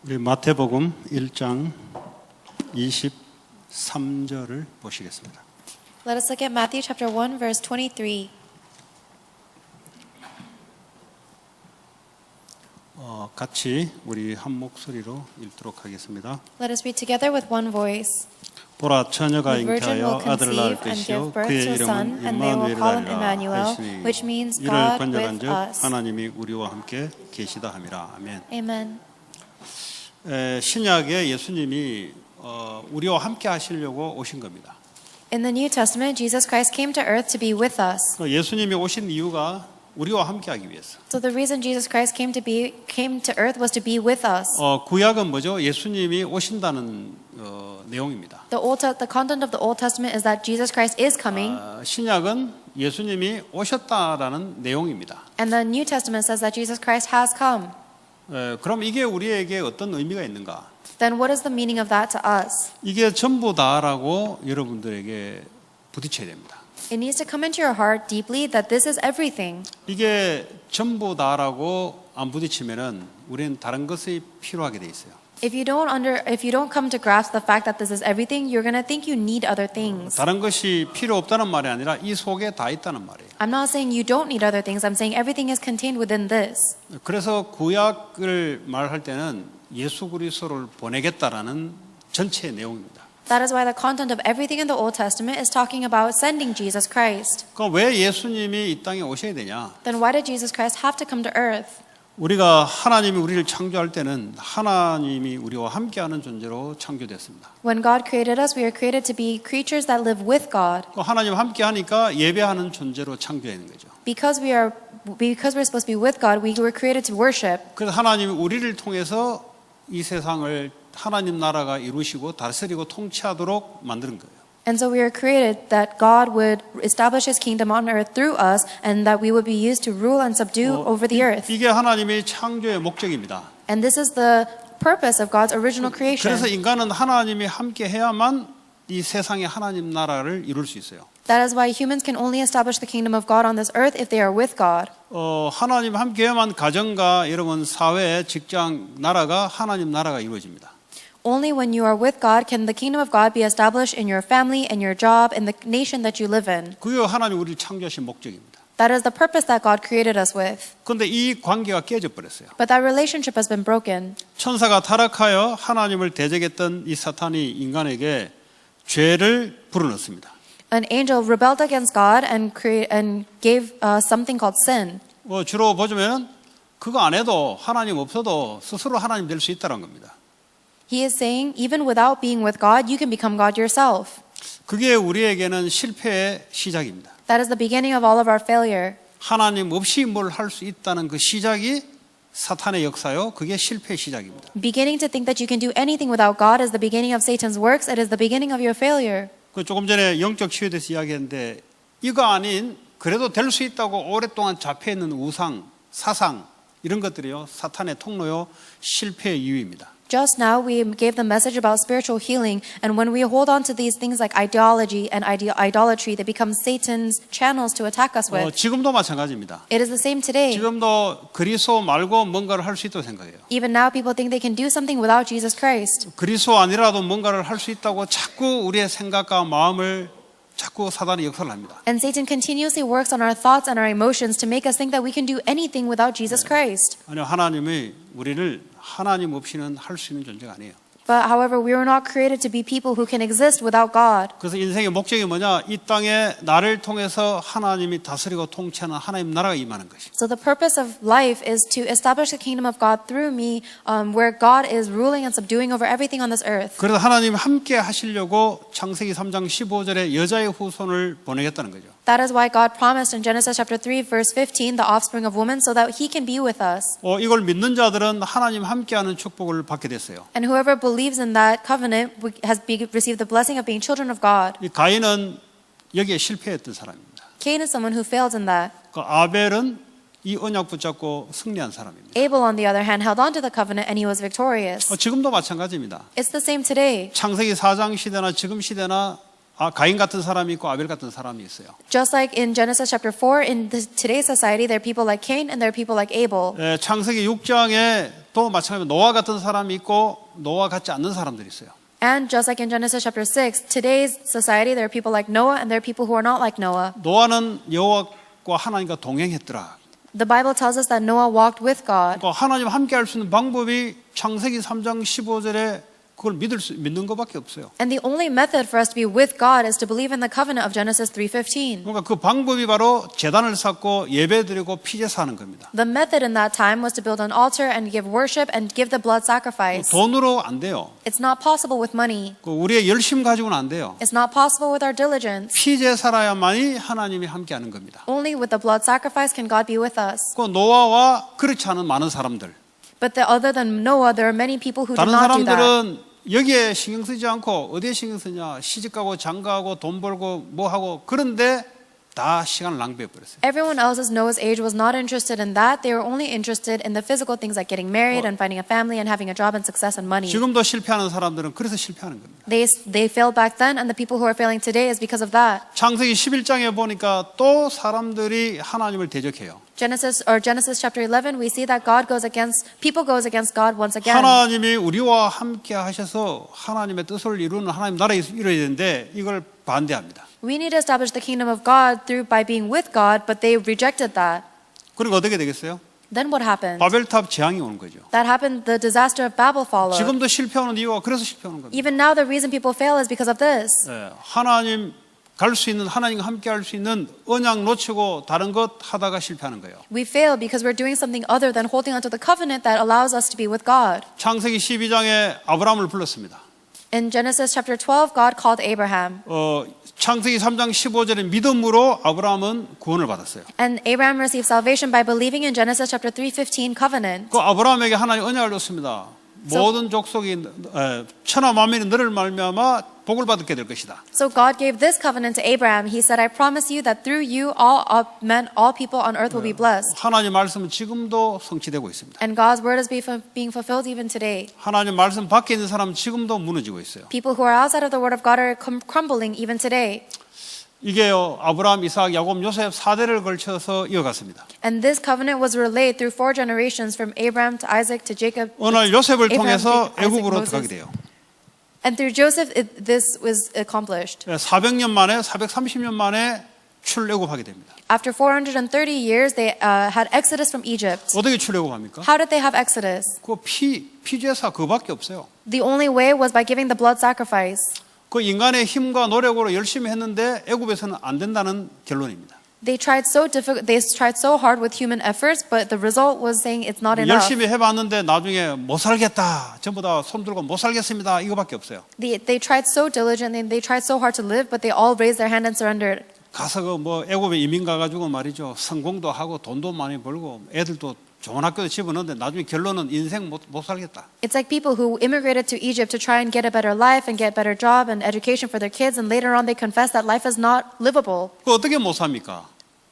우리 마태복음 1장 23절을 보시겠습니다. Let us look at Matthew chapter 1 verse 23. 같이 우리 한 목소리로 읽도록 하겠습니다. Let us read together with one voice. 보라 처녀가 The virgin 잉태하여 will 아들을 낳을 conceive and 것이요 give birth 그의 to a son, 이름은 and they will call him 임마누엘이라 Emmanuel, 하시니 which means 이를 God 번역한즉 with us. 하나님이 우리와 함께 계시다 함이라. 아멘. Amen. 신약에 예수님이 우리와 함께 하시려고 오신 겁니다. In the New Testament, Jesus Christ came to earth to be with us. 예수님이 오신 이유가 우리와 함께 하기 위해서. So the reason Jesus Christ came to earth was to be with us. 구약은 뭐죠? 예수님이 오신다는 내용입니다. The content of the Old Testament is that Jesus Christ is coming, 신약은 예수님이 오셨다라는 내용입니다. and the New Testament says that Jesus Christ has come. 그럼 이게 우리에게 어떤 의미가 있는가? Then what is the meaning of that to us? 이게 전부 다라고 여러분들에게 부딪혀야 됩니다. It needs to come into your heart deeply that this is everything. 이게 전부 다라고 안 부딪히면은 우리는 다른 것이 필요하게 돼 있어요. If you don't come to grasp the fact that this is everything, you're going to think you need other things. 다른 것이 필요 없다는 말이 아니라 이 속에 다 있다는 말이에요. I'm not saying you don't need other things. I'm saying everything is contained within this. 그래서 구약을 말할 때는 예수 그리스도를 보내겠다라는 전체 내용입니다. That is why the content of everything in the Old Testament is talking about sending Jesus Christ. 그럼 왜 예수님이 이 땅에 오셔야 되냐? Then why did Jesus Christ have to come to earth? 우리가 하나님이 우리를 창조할 때는 하나님이 우리와 함께하는 존재로 창조됐습니다. When God created us, we are created to be creatures that live with God. 하나님 함께하니까 예배하는 존재로 창조되는 거죠. Because we're supposed to be with God, we were created to worship. 그래서 하나님이 우리를 통해서 이 세상을 하나님 나라가 이루시고 다스리고 통치하도록 만드는 거예요. And so we are created that God would establish His kingdom on earth through us, and that we would be used to rule and subdue over the earth. 이게 하나님의 창조의 목적입니다. And this is the purpose of God's original creation. 그래서 인간은 하나님이 함께 해야만 이 세상의 하나님 나라를 이룰 수 있어요. That is why humans can only establish the kingdom of God on this earth if they are with God. 하나님 함께 해야만 가정과 여러분 사회, 직장, 나라가 하나님 나라가 이루어집니다. Only when you are with God can the kingdom of God be established in your family, in your job, in the nation that you live in. 그게 하나님 우리를 창조하신 목적입니다. That is the purpose that God created us with. 그런데 이 관계가 깨져 버렸어요. But that relationship has been broken. 천사가 타락하여 하나님을 대적했던 이 사탄이 인간에게 죄를 불어넣습니다. An angel rebelled against God and gave something called sin. 주로 보자면 그거 안 해도 하나님 없어도 스스로 하나님 될 수 있다는 겁니다. He is saying, even without being with God, you can become God yourself. 그게 우리에게는 실패의 시작입니다. That is the beginning of all of our failure. 하나님 없이 뭘 할 수 있다는 그 시작이 사탄의 역사요. 그게 실패의 시작입니다. Beginning to think that you can do anything without God is the beginning of Satan's works. It is the beginning of your failure. 조금 전에 영적 치유에 대해서 이야기했는데 이거 아닌 그래도 될 수 있다고 오랫동안 잡혀있는 우상, 사상 이런 것들이요. 사탄의 통로요. 실패의 이유입니다. Just now we gave the message about spiritual healing, and when we hold on to these things like ideology and idolatry, they become Satan's channels to attack us with. 지금도 마찬가지입니다. It is the same today. 지금도 그리스도 말고 뭔가를 할 수 있다고 생각해요. Even now people think they can do something without Jesus Christ. 그리스도 아니라도 뭔가를 할 수 있다고 자꾸 우리의 생각과 마음을 자꾸 사단이 역사를 합니다. And Satan continuously works on our thoughts and our emotions to make us think that we can do anything without Jesus Christ. 아니요, 하나님이 우리를 하나님 없이는 할 수 있는 존재가 아니에요. But however, we were not created to be people who can exist without God. 그래서 인생의 목적이 뭐냐? 이 땅에 나를 통해서 하나님이 다스리고 통치하는 하나님 나라가 임하는 것이. So the purpose of life is to establish the kingdom of God through me, where God is ruling and subduing over everything on this earth. 그래서 하나님 함께 하시려고 창세기 3장 15절에 여자의 후손을 보내겠다는 거죠. That is why God promised in Genesis chapter 3 verse 15 the offspring of woman so that he can be with us. 이걸 믿는 자들은 하나님 함께하는 축복을 받게 됐어요. And whoever believes in that covenant has received the blessing of being children of God. 이 가인은 여기에 실패했던 사람입니다. Cain is someone who failed in that. 아벨은 이 언약 붙잡고 승리한 사람입니다. Abel on the other hand held on to the covenant and he was victorious. 지금도 마찬가지입니다. It's the same today. 창세기 4장 시대나 지금 시대나 가인 같은 사람이 있고 아벨 같은 사람이 있어요. Just like in Genesis chapter 4, in today's society, there are people like Cain and there are people like Abel. 창세기 6장에 또 마찬가지로 노아 같은 사람이 있고 노아 같지 않는 사람들이 있어요. And just like in Genesis chapter 6, today's society, there are people like Noah and there are people who are not like Noah. 노아는 여호와와 하나님과 동행했더라. The Bible tells us that Noah walked with God. 그러니까 하나님 함께 할 수 있는 방법이 창세기 3장 15절에 그걸 믿는 것밖에 없어요. And the only method for us to be with God is to believe in the covenant of Genesis 3:15. 그러니까 그 방법이 바로 제단을 쌓고 예배드리고 피제사하는 겁니다. The method in that time was to build an altar and give worship and give the blood sacrifice. 돈으로 안 돼요. It's not possible with money. 그 우리의 열심 가지고는 안 돼요. It's not possible with our diligence. 피제사라야만이 하나님이 함께하는 겁니다. Only with the blood sacrifice can God be with us. 그 노아와 그렇지 않은 많은 사람들. But other than Noah, there are many people who do 다른 not do that. 사람들은 여기에 신경 쓰지 않고 어디에 신경 쓰냐 시집가고 장가하고 돈 벌고 뭐 하고 그런데 다 시간을 낭비해 버렸어요. Everyone else as Noah's age was not interested in that. They were only interested in the physical things like getting married and finding a family and having a job and success and money. 지금도 실패하는 사람들은 그래서 실패하는 겁니다. They failed back then, and the people who are failing today is because of that. 창세기 11장에 보니까 또 사람들이 하나님을 대적해요. Genesis chapter 11, we see that people goes against God once again. 하나님이 우리와 함께 하셔서 하나님의 뜻을 이루는 하나님 나라를 이루어야 되는데 이걸 반대합니다. We need to establish the kingdom of God by being with God, but they rejected that. 그리고 어떻게 되겠어요? Then what happened? 바벨탑 재앙이 오는 거죠. That happened, the disaster of Babel followed. 지금도 실패하는 이유가 그래서 실패하는 겁니다. Even now, the reason people fail is because of this. 하나님 갈 수 있는 하나님과 함께 할 수 있는 언약 놓치고 다른 것 하다가 실패하는 거예요. We fail because we're doing something other than holding onto the covenant that allows us to be with God. 창세기 12장에 아브라함을 불렀습니다. In Genesis chapter 12, God called Abraham. 창세기 3장 15절에 믿음으로 아브라함은 구원을 받았어요. And Abraham received salvation by believing in Genesis chapter 3:15 covenant. 그 아브라함에게 하나님 언약을 줬습니다. 모든 족속이 천하 만민이 너를 말미암아 복을 받게 될 것이다. So God gave this covenant to Abraham. He said, "I promise you that through you all people on earth will be blessed." 하나님 말씀은 지금도 성취되고 있습니다. And God's word is being fulfilled even today. 하나님 말씀 밖에 있는 사람은 지금도 무너지고 있어요. People who are outside of the word of God are crumbling even today. 이게요 아브라함, 이삭, 야곱, 요셉 4대를 걸쳐서 이어갔습니다. And this covenant was relayed through 4 generations from Abraham to Isaac to Jacob. 어느 날 요셉을 Abraham, 통해서 Isaac, 애굽으로 Moses. 들어가게 돼요. And through Joseph, this was accomplished. 400년 만에 430년 만에 출애굽하게 됩니다. After 430 years, they had exodus from Egypt. 어떻게 출애굽합니까? How did they have exodus? 그 피제사 그밖에 없어요. The only way was by giving the blood sacrifice. 그 인간의 힘과 노력으로 열심히 했는데 애굽에서는 안 된다는 결론입니다. They tried so hard with human efforts, but the result was saying it's not enough. 열심히 해봤는데 나중에 못 살겠다. 전부 다 손 들고 못 살겠습니다. 이거밖에 없어요. They tried so diligently, they tried so hard to live, but they all raised their hand and surrendered. 가서 그 뭐 애굽에 이민 가가지고 말이죠. 성공도 하고 돈도 많이 벌고 애들도 좋은 학교도 집어넣는데 나중에 결론은 인생 못 살겠다. It's like people who immigrated to Egypt to try and get a better life and get better job and education for their kids, and later on they confess that life is not livable. 그 어떻게 못 삽니까?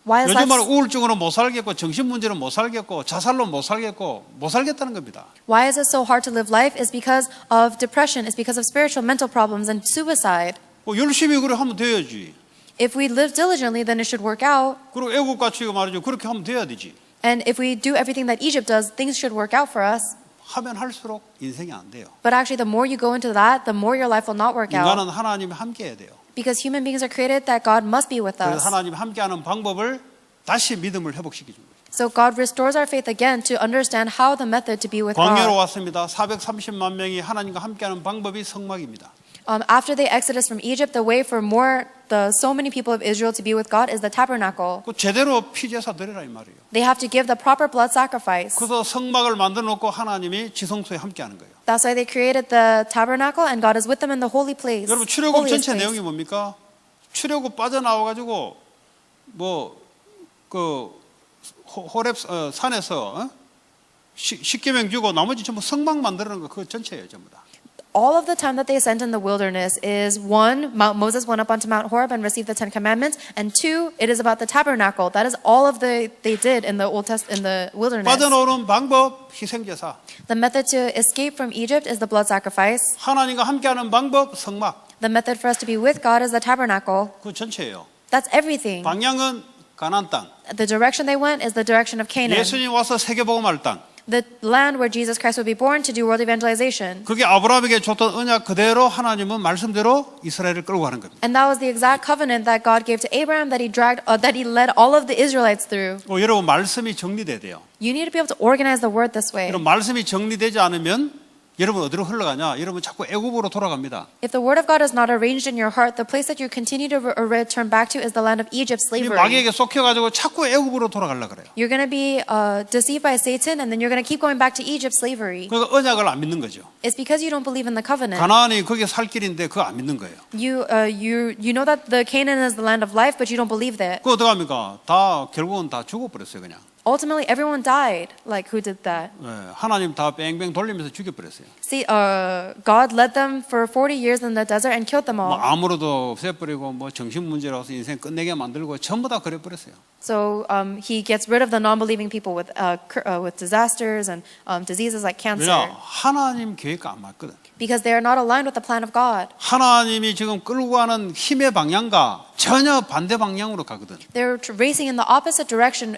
Why is 요즘 말 life? 우울증으로 못 살겠고 정신문제로 못 살겠고 자살로 못 살겠고 못 살겠다는 겁니다. Why is it so hard to live life? Is because of depression. It's because of spiritual, mental problems and suicide. 열심히 그래 하면 돼야지. If we live diligently, then it should work out. 그리고 애국같이 말이죠. 그렇게 하면 돼야 되지. And if we do everything that Egypt does, things should work out for us. 하면 할수록 인생이 안 돼요. But actually, the more you go into that, the more your life will not work out. 인간은 하나님이 함께 해야 돼요. Because human beings are created that God must be with 그래서 us. 하나님이 함께하는 방법을 다시 믿음을 회복시키는 거예요. So God restores our faith again to understand how the method to be with 광야로 God. 왔습니다. 430만 명이 하나님과 함께하는 방법이 성막입니다. After the exodus from Egypt, the way for so many people of Israel to be with God is the tabernacle. 그 제대로 피제사 드리라 이 말이에요. They have to give the proper blood sacrifice. 그래서 성막을 만들어 놓고 하나님이 지성소에 함께하는 거예요. That's why they created the tabernacle, and God is with them in the holy place. 여러분 출애굽 holiest 전체 place. 내용이 뭡니까? 출애굽 빠져나와 가지고 그 호렙 산에서 십계명 주고 나머지 전부 성막 만드는 거 그 전체예요, 전부 다. All of the time that they spent in the wilderness is 1, Moses went up onto Mount Horeb and received the 10 Commandments, and 2, it is about the tabernacle. That is all of they did in the in the wilderness. 빠져나오는 방법 희생제사. The method to escape from Egypt is the blood sacrifice. 하나님과 함께하는 방법 성막. The method for us to be with God is the tabernacle. 그 전체예요. That's everything. 방향은 가나안 땅. The direction they went is the direction of Canaan. 예수님 와서 세계복음할 땅. the land where Jesus Christ would be born to do world evangelization. 그게 아브라함에게 줬던 언약 그대로 하나님은 말씀대로 이스라엘을 끌고 가는 겁니다. And that was the exact covenant that God gave to Abraham that he led all of the Israelites through. 여러분 말씀이 정리돼야 돼요. You need to be able to organize the word this way. 여러분 말씀이 정리되지 않으면 여러분 어디로 흘러가냐? 여러분 자꾸 애굽으로 돌아갑니다. If the word of God is not arranged in your heart, the place that you continue to return back to is the land of Egypt, 이 slavery. 마귀에게 속혀가지고 자꾸 애굽으로 돌아가려 그래요. You're going to be deceived by Satan, and then you're going to keep going back to Egypt, slavery. 그러니까 언약을 안 믿는 거죠. It's because you don't believe in the covenant. 가나안이 거기에 살 길인데 그거 안 믿는 거예요. You know that the Canaan is the land of life, but you don't believe that. 그거 어떡합니까? 다 결국은 다 죽어버렸어요 그냥. Ultimately, everyone died. Like, who did that? 네, 하나님 다 뺑뺑 돌리면서 죽여버렸어요. See, God led them for 40 years in the desert and killed them 뭐 all. 아무로도 없애버리고 뭐 정신 문제라서 인생 끝내게 만들고 전부 다 그래버렸어요. So he gets rid of the non-believing people with disasters and diseases like cancer. 왜냐? 하나님 계획과 안 맞거든. Because they are not aligned with the plan of God. 하나님이 지금 끌고 가는 힘의 방향과 전혀 반대 방향으로 가거든. They're racing in the opposite direction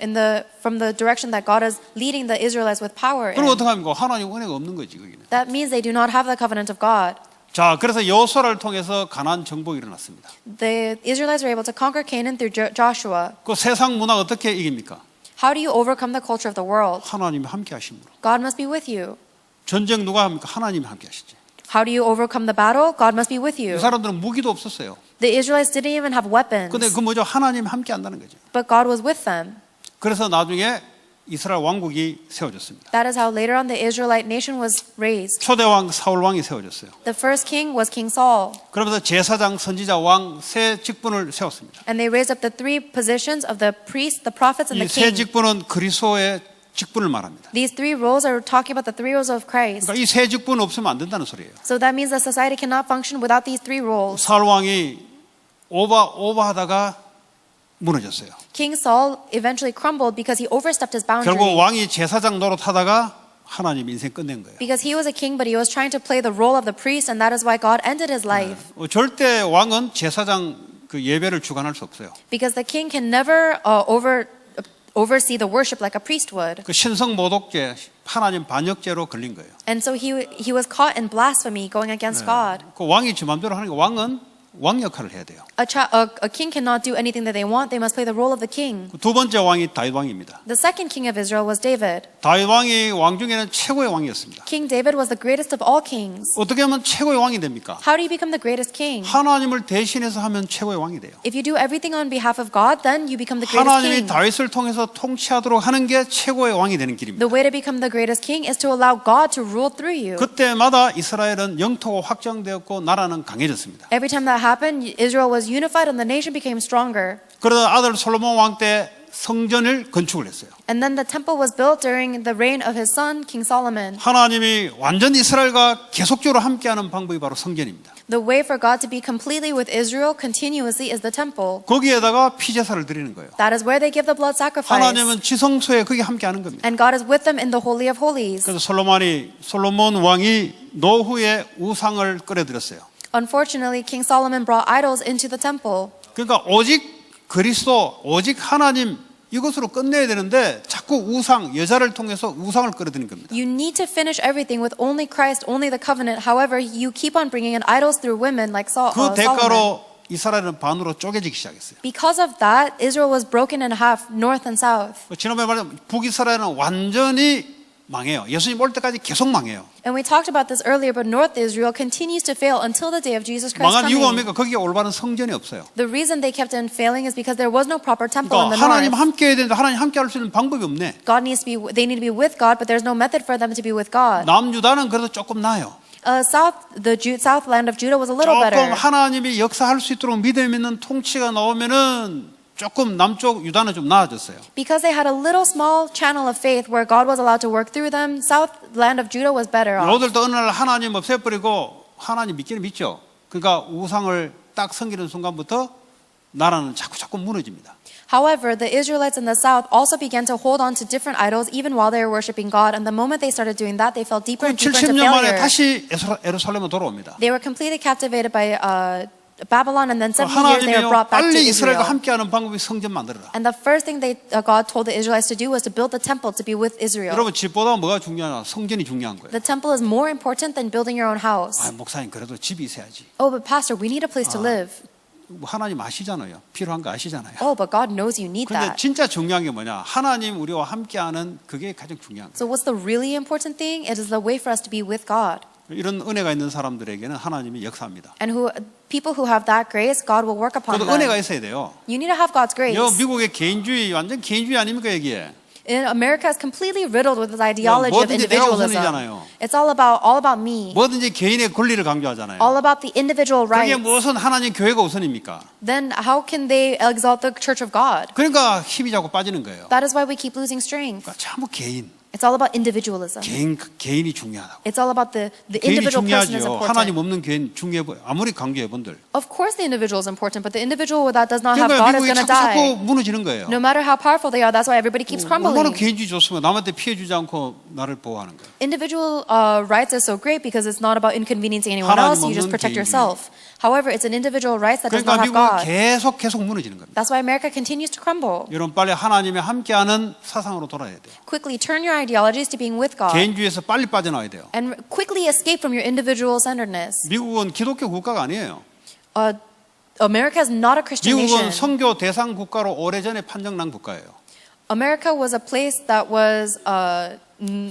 from the direction that God is leading the Israelites with power 그럼 in. 어떡합니까? 하나님 은혜가 없는 거지 거기는. That means they do not have the covenant of God. 자, 그래서 여호수아를 통해서 가나안 정복이 일어났습니다. The Israelites were able to conquer Canaan through Joshua. 그 세상 문화 어떻게 이깁니까? How do you overcome the culture of the world? 하나님이 함께 하심으로. God must be with you. 전쟁 누가 합니까? 하나님이 함께 하시지. How do you overcome the battle? God must be with 이 you. 사람들은 무기도 없었어요. The Israelites didn't even have weapons, 근데 그 뭐죠? 하나님 함께 한다는 거죠. but God was with them. 그래서 나중에 이스라엘 왕국이 세워졌습니다. That is how later on the Israelite nation was raised. 초대 왕 사울 왕이 세워졌어요. The first king was King Saul, 그러면서 제사장, 선지자, 왕 세 직분을 세웠습니다. and they raised up the three positions of the priest, the prophets, and 이 the 세 king. 직분은 그리스도의 직분을 말합니다. These three roles are talking about the three roles of Christ. 그러니까 이 세 직분 없으면 안 된다는 소리예요. So that means that society cannot function without these three roles. 사울 왕이 오버하다가 무너졌어요. King Saul eventually crumbled because he overstepped his 결국 boundary. 왕이 제사장 노릇하다가 하나님 인생 끝낸 거예요. Because he was a king, but he was trying to play the role of the priest, and that is why God ended his life. 절대 왕은 제사장 그 예배를 주관할 수 없어요. Because the king can never oversee the worship like a priest would. 그 신성 모독죄, 하나님 반역죄로 걸린 거예요. And so he was caught in blasphemy, going against God. 그 왕이 지 맘대로 하는 게 왕은 왕 역할을 해야 돼요. A king cannot do anything that they want. They must play the role of the king. 두 번째 왕이 다윗 왕입니다. The second king of Israel was David. 다윗 왕이 왕 중에는 최고의 왕이었습니다. King David was the greatest of all kings. 어떻게 하면 최고의 왕이 됩니까? How do you become the greatest king? 하나님을 대신해서 하면 최고의 왕이 돼요. If you do everything on behalf of God, then you become the greatest 하나님이 king. 다윗을 통해서 통치하도록 하는 게 최고의 왕이 되는 길입니다. The way to become the greatest king is to allow God to rule through you. 그때마다 이스라엘은 영토가 확장되었고 나라는 강해졌습니다. Every time that happened, Israel was unified and the nation became stronger. 그러다 아들 솔로몬 왕 때 성전을 건축을 했어요. And then the temple was built during the reign of his son, King Solomon. 하나님이 완전 이스라엘과 계속적으로 함께하는 방법이 바로 성전입니다. The way for God to be completely with Israel continuously is the temple. 거기에다가 피제사를 드리는 거예요. That is where they give the blood sacrifice. 하나님은 지성소에 거기 함께하는 겁니다. And God is with them in the Holy of Holies. 그래서 솔로몬 왕이 노후에 우상을 끌어들였어요. Unfortunately, King Solomon brought idols into the temple. 그러니까 오직 그리스도, 오직 하나님 이것으로 끝내야 되는데 자꾸 우상, 여자를 통해서 우상을 끌어들이는 겁니다. You need to finish everything with only Christ, only the covenant. However, you keep on bringing in idols through women like 그 Solomon. 대가로 이스라엘은 반으로 쪼개지기 시작했어요. Because of that, Israel was broken in half, north and south. 지난번에 말한 북이스라엘은 완전히 망해요. 예수님 올 때까지 계속 망해요. And we talked about this earlier, but North Israel continues to fail until the day of Jesus Christ 망한 이유가 coming. 뭡니까? 거기에 올바른 성전이 없어요. The reason they kept on failing is because there was no proper temple in 그러니까 the 하나님 north. 함께 해야 되는데 하나님 함께 할 수 있는 방법이 없네. They need to be with God, but there's no method for them to be with God. 남유다는 그래도 조금 나아요. South land of Judah was a little 조금 better. 하나님이 역사할 수 있도록 믿음 있는 통치가 나오면은 조금 남쪽 유다는 좀 나아졌어요. Because they had a little small channel of faith where God was allowed to work through them, south land of Judah was better off. 너희들도 어느 날 하나님 없애버리고 하나님 믿기는 믿죠. 그러니까 우상을 딱 섬기는 순간부터 나라는 자꾸 무너집니다. However, the Israelites in the south also began to hold on to different idols even while they were worshiping God. And the moment they started doing that, they fell deeper and deeper into 70년 만에 failure. 다시 예루살렘으로 돌아옵니다. They were completely captivated by Babylon, and then 70 years they were 하나님이요 brought back to 빨리 이스라엘과 Israel. 함께하는 방법이 성전 만들어라. And the first thing God told the Israelites to do was to build the temple to be with Israel. 여러분 집보다 뭐가 중요하냐? 성전이 중요한 거예요. The temple is more important than building your own house. 아, 목사님 그래도 집이 있어야지. Oh, but pastor, we need a place to live. 뭐 하나님 아시잖아요. 필요한 거 아시잖아요. Oh, but God knows you need 근데 that. 진짜 중요한 게 뭐냐? 하나님 우리와 함께하는 그게 가장 중요한 거예요. So what's the really important thing? It is the way for us to be with God. 이런 은혜가 있는 사람들에게는 하나님이 역사합니다. And people who have that grace, God will work upon 그것도 them. 은혜가 있어야 돼요. You need to have God's grace. 여 미국의 개인주의 완전 개인주의 아닙니까 여기에? In America is completely riddled with this ideology of 뭐든지 내가 individualism. 우선이잖아요. It's all about me. 뭐든지 개인의 권리를 강조하잖아요. All about the individual 그게 rights. 무슨 하나님 교회가 우선입니까? Then how can they exalt the church of God? 그러니까 힘이 자꾸 빠지는 거예요. That is why we keep losing strength. 그러니까 전부 개인, It's all about individualism. 개인이 중요하다고. It's all about the 개인이 individual person is 중요하죠. 하나님 important. 없는 개인 중요해 보여. 아무리 강조해 본들. Of course the individual is important, but the individual that does not have 그러니까 God is 미국이 going to 자꾸 die. 무너지는 거예요. No matter how powerful they are, that's why everybody keeps 얼마나 crumbling. 개인주의 좋으면 남한테 피해 주지 않고 나를 보호하는 거예요. Individual rights is so great because it's not about inconveniencing anyone 하나님 else. You just 없는 protect 개인주의. yourself. However, it's an individual rights that does 그러니까 not have 미국은 God. 계속 무너지는 겁니다. That's why America continues to crumble. 여러분 빨리 하나님이 함께하는 사상으로 돌아야 돼요. Quickly turn your ideologies to being with God. 개인주의에서 빨리 빠져나와야 돼요. And quickly escape from your individual centeredness. 미국은 기독교 국가가 아니에요. America is not a Christian 미국은 nation. 선교 대상 국가로 오래전에 판정난 국가예요. America was a place that was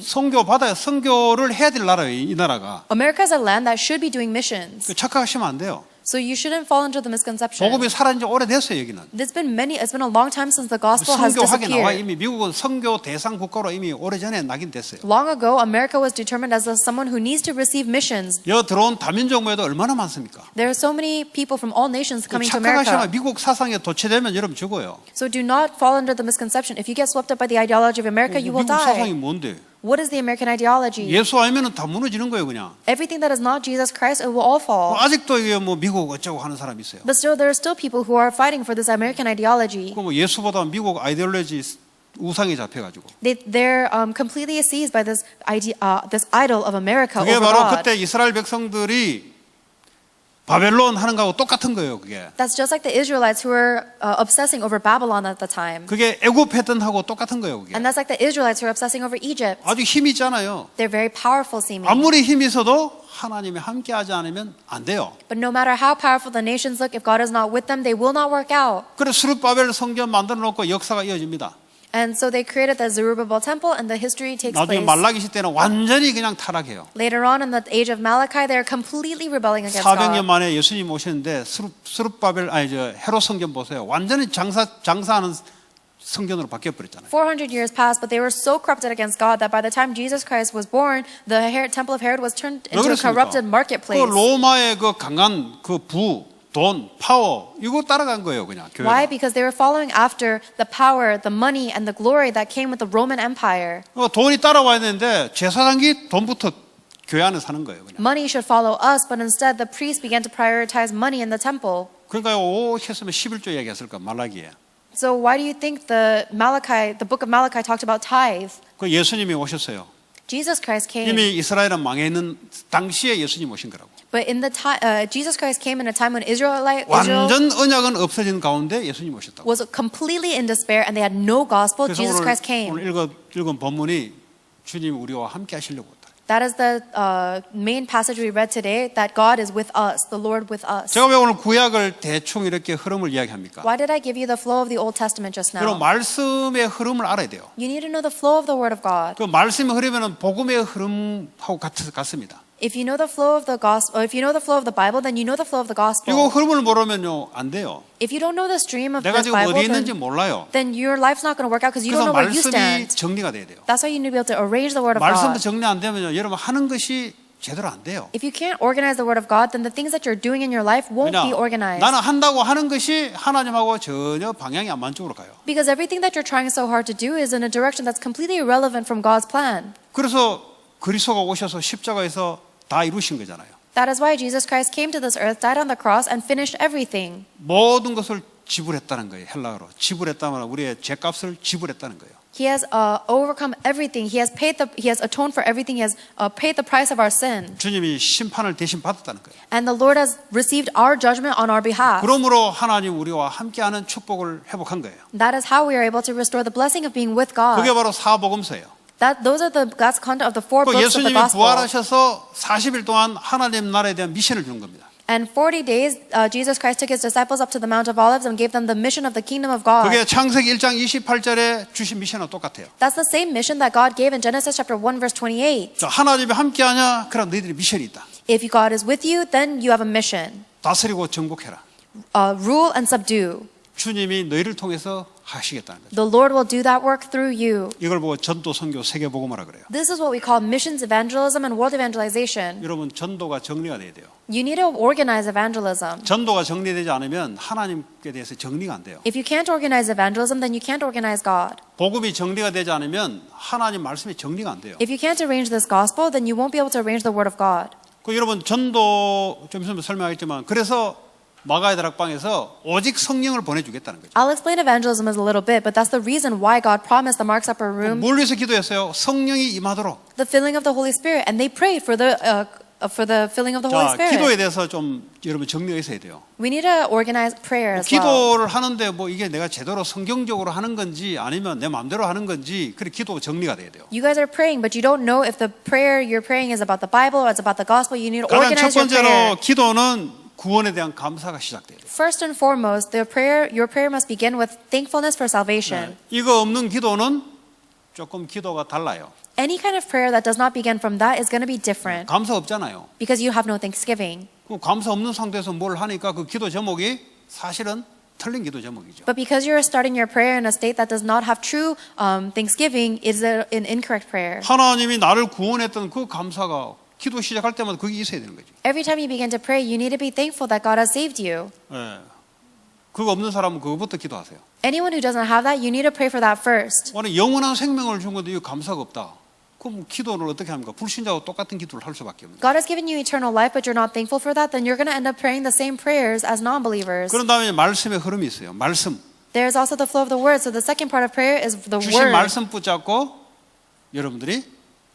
선교를 해야 될 나라예요. 이 나라가. America is a land that should be doing missions. 착각하시면 안 돼요. So you shouldn't fall into the misconception. 복음이 사라진 지 오래됐어요. 여기는. It's been a long time since the gospel has 선교하게 나와 disappeared. 이미 미국은 선교 대상 국가로 이미 오래전에 낙인 됐어요. Long ago, America was determined as someone who needs to receive missions. 여 들어온 다민족 모여도 얼마나 많습니까? There are so many people from all nations coming to 착각하시면 America. 미국 사상에 도취되면 여러분 죽어요. So do not fall under the misconception. If you get swept up by the ideology of America, you will 미국 사상이 die. 뭔데? What is the American ideology? 예수 알면은 다 무너지는 거예요, 그냥. Everything that is not Jesus Christ, it will all fall. 아직도 이게 뭐 미국 어쩌고 하는 사람이 있어요. But still, there are still people who are fighting for this American ideology. 그 뭐 예수보다 미국 아이디올로지 우상에 잡혀가지고. They're completely seized by this idol of America 그게 over 바로 God. 그때 이스라엘 백성들이 바벨론 하는 거하고 똑같은 거예요, 그게. That's just like the Israelites who were obsessing over Babylon at the time. 그게 애굽했던 하고 똑같은 거예요, 그게. And that's like the Israelites who are obsessing over Egypt. 아주 힘이 있잖아요. They're very powerful seeming. 아무리 힘이 있어도 하나님이 함께하지 않으면 안 돼요. But no matter how powerful the nations look, if God is not with them, they will not work out. 그래서 스룹바벨 성전 만들어 놓고 역사가 이어집니다. And so they created the Zerubbabel temple and the history takes 나중에 place. 말라기 시대는 완전히 그냥 타락해요. Later on in the age of Malachi, they're completely rebelling against 400년 God. 만에 예수님 오셨는데 헤롯 성전 보세요. 완전히 장사하는 성전으로 바뀌어 버렸잖아요. 400 years passed, but they were so corrupted against God that by the time Jesus Christ was born, the temple of Herod was turned 왜 into a 그랬습니까? corrupted 그 marketplace. 로마의 그 강한 그 돈, 파워 이거 따라간 거예요, 그냥 Why? 교회가. Because they were following after the power, the money, and the glory that came with the Roman Empire. 돈이 따라와야 되는데 제사장이 돈부터 교회 안에 사는 거예요, 그냥. Money should follow us, but instead the priests began to prioritize money in the temple. 그러니까 오 했으면 11조 얘기했을까 말라기에. So why do you think the book of Malachi talked about tithe? 그 예수님이 오셨어요. Jesus Christ came. 이미 이스라엘은 망해 있는 당시에 예수님 오신 거라고. But in the time, Jesus Christ came in a time when Israel 완전 언약은 없어진 가운데 예수님 오셨다고. was completely in despair and they had no gospel. 그래서 Jesus Christ 오늘 came. 읽은 본문이 주님 우리와 함께 하시려고 했다. That is the main passage we read today, that God is with us, the Lord with us. 제가 왜 오늘 구약을 대충 이렇게 흐름을 이야기합니까? Why did I give you the flow of the Old Testament just 여러분 now? 말씀의 흐름을 알아야 돼요. You need to know the flow of the Word of God. 그 말씀의 흐름은 복음의 흐름하고 같습니다. If you know the flow of the gospel, if you know the flow of the Bible, then you know the flow of the 이거 gospel. 흐름을 모르면요 안 돼요. If you don't know the stream of 내가 this 지금 Bible, 어디 있는지 then, 몰라요. then your life's not going to work out because you don't 그래서 know where you 말씀이 stand. 정리가 돼야 돼요. That's why you need to be able to arrange the Word of 말씀도 God. 정리 안 되면요 여러분 하는 것이 제대로 안 돼요. If you can't organize the Word of God, then the things that you're doing in your life won't 왜냐 be organized. 나는 한다고 하는 것이 하나님하고 전혀 방향이 안 맞는 쪽으로 가요. Because everything that you're trying so hard to do is in a direction that's completely irrelevant from God's plan. 그래서 그리스도가 오셔서 십자가에서 다 이루신 거잖아요. That is why Jesus Christ came to this earth, died on the cross, and finished everything. 모든 것을 지불했다는 거예요. 헬라어로 지불했다면 우리의 죄값을 지불했다는 거예요. He has overcome everything. He has atoned for everything. He has paid the price of our sin. 주님이 심판을 대신 받았다는 거예요. And the Lord has received our judgment on our behalf. 그러므로 하나님 우리와 함께하는 축복을 회복한 거예요. That is how we are able to restore the blessing of being with God. 그게 바로 사복음서예요. Those are God's content of the four 그 books of the 예수님이 gospel. 부활하셔서 40일 동안 하나님 나라에 대한 미션을 준 겁니다. And 40 days, Jesus Christ took his disciples up to the Mount of Olives and gave them the mission of the kingdom of God. 그게 창세기 1장 28절에 주신 미션과 똑같아요. That's the same mission that God gave in Genesis chapter 1 verse 28. 자, 하나님이 함께하냐? 그럼 너희들이 미션이 있다. If God is with you, then you have a mission. 다스리고 정복해라. Rule and subdue. 주님이 너희를 통해서 하시겠다는 거죠. The Lord will do that work through you. 이걸 보고 전도 선교 세계복음화라 그래요. This is what we call missions evangelism and world evangelization. 여러분 전도가 정리가 돼야 돼요. You need to organize evangelism. 전도가 정리되지 않으면 하나님께 대해서 정리가 안 돼요. If you can't organize evangelism, then you can't organize God. 복음이 정리가 되지 않으면 하나님 말씀이 정리가 안 돼요. If you can't arrange this gospel, then you won't be able to arrange the word of God. 그 여러분 전도 좀 있으면 설명하겠지만 그래서 마가의 다락방에서 오직 성령을 보내주겠다는 거죠. I'll explain evangelism a little bit, but that's the reason why God promised the Mark's Upper Room 뭘 위해서 기도했어요? 성령이 임하도록. the filling of the Holy Spirit, and they prayed for the filling of the Holy 자, Spirit. 기도에 대해서 좀 여러분 정리가 있어야 돼요. We need to organize prayer as well. 기도를 하는데 뭐 이게 내가 제대로 성경적으로 하는 건지 아니면 내 마음대로 하는 건지 그래 기도 정리가 돼야 돼요. You guys are praying, but you don't know if the prayer you're praying is about the Bible or it's about the gospel. You need to 가장 첫 organize your prayer. 번째로 기도는 구원에 대한 감사가 시작돼야 돼요. First and foremost, your prayer must begin with thankfulness for salvation. 이거 없는 기도는 조금 기도가 달라요. Any kind of prayer that does not begin from that is going to be different 감사 없잖아요. because you have no thanksgiving. 그 감사 없는 상태에서 뭘 하니까 그 기도 제목이 사실은 틀린 기도 제목이죠. But because you're starting your prayer in a state that does not have true thanksgiving, it is an incorrect prayer. 하나님이 나를 구원했던 그 감사가 기도 시작할 때마다 그게 있어야 되는 거죠. Every time you begin to pray, you need to be thankful that God has saved you. 예. 그거 없는 사람은 그거부터 기도하세요. Anyone who doesn't have that, you need to pray for that first. 오늘 영원한 생명을 준 건데 이 감사가 없다. 그럼 기도를 어떻게 합니까? 불신자하고 똑같은 기도를 할 수밖에 없는 거예요. God has given you eternal life, but you're not thankful for that, then you're going to end up praying the same prayers as non-believers. 그런 다음에 말씀의 흐름이 있어요. 말씀. There's also the flow of the word. So the second part of prayer is the 주신 word. 말씀 붙잡고 여러분들이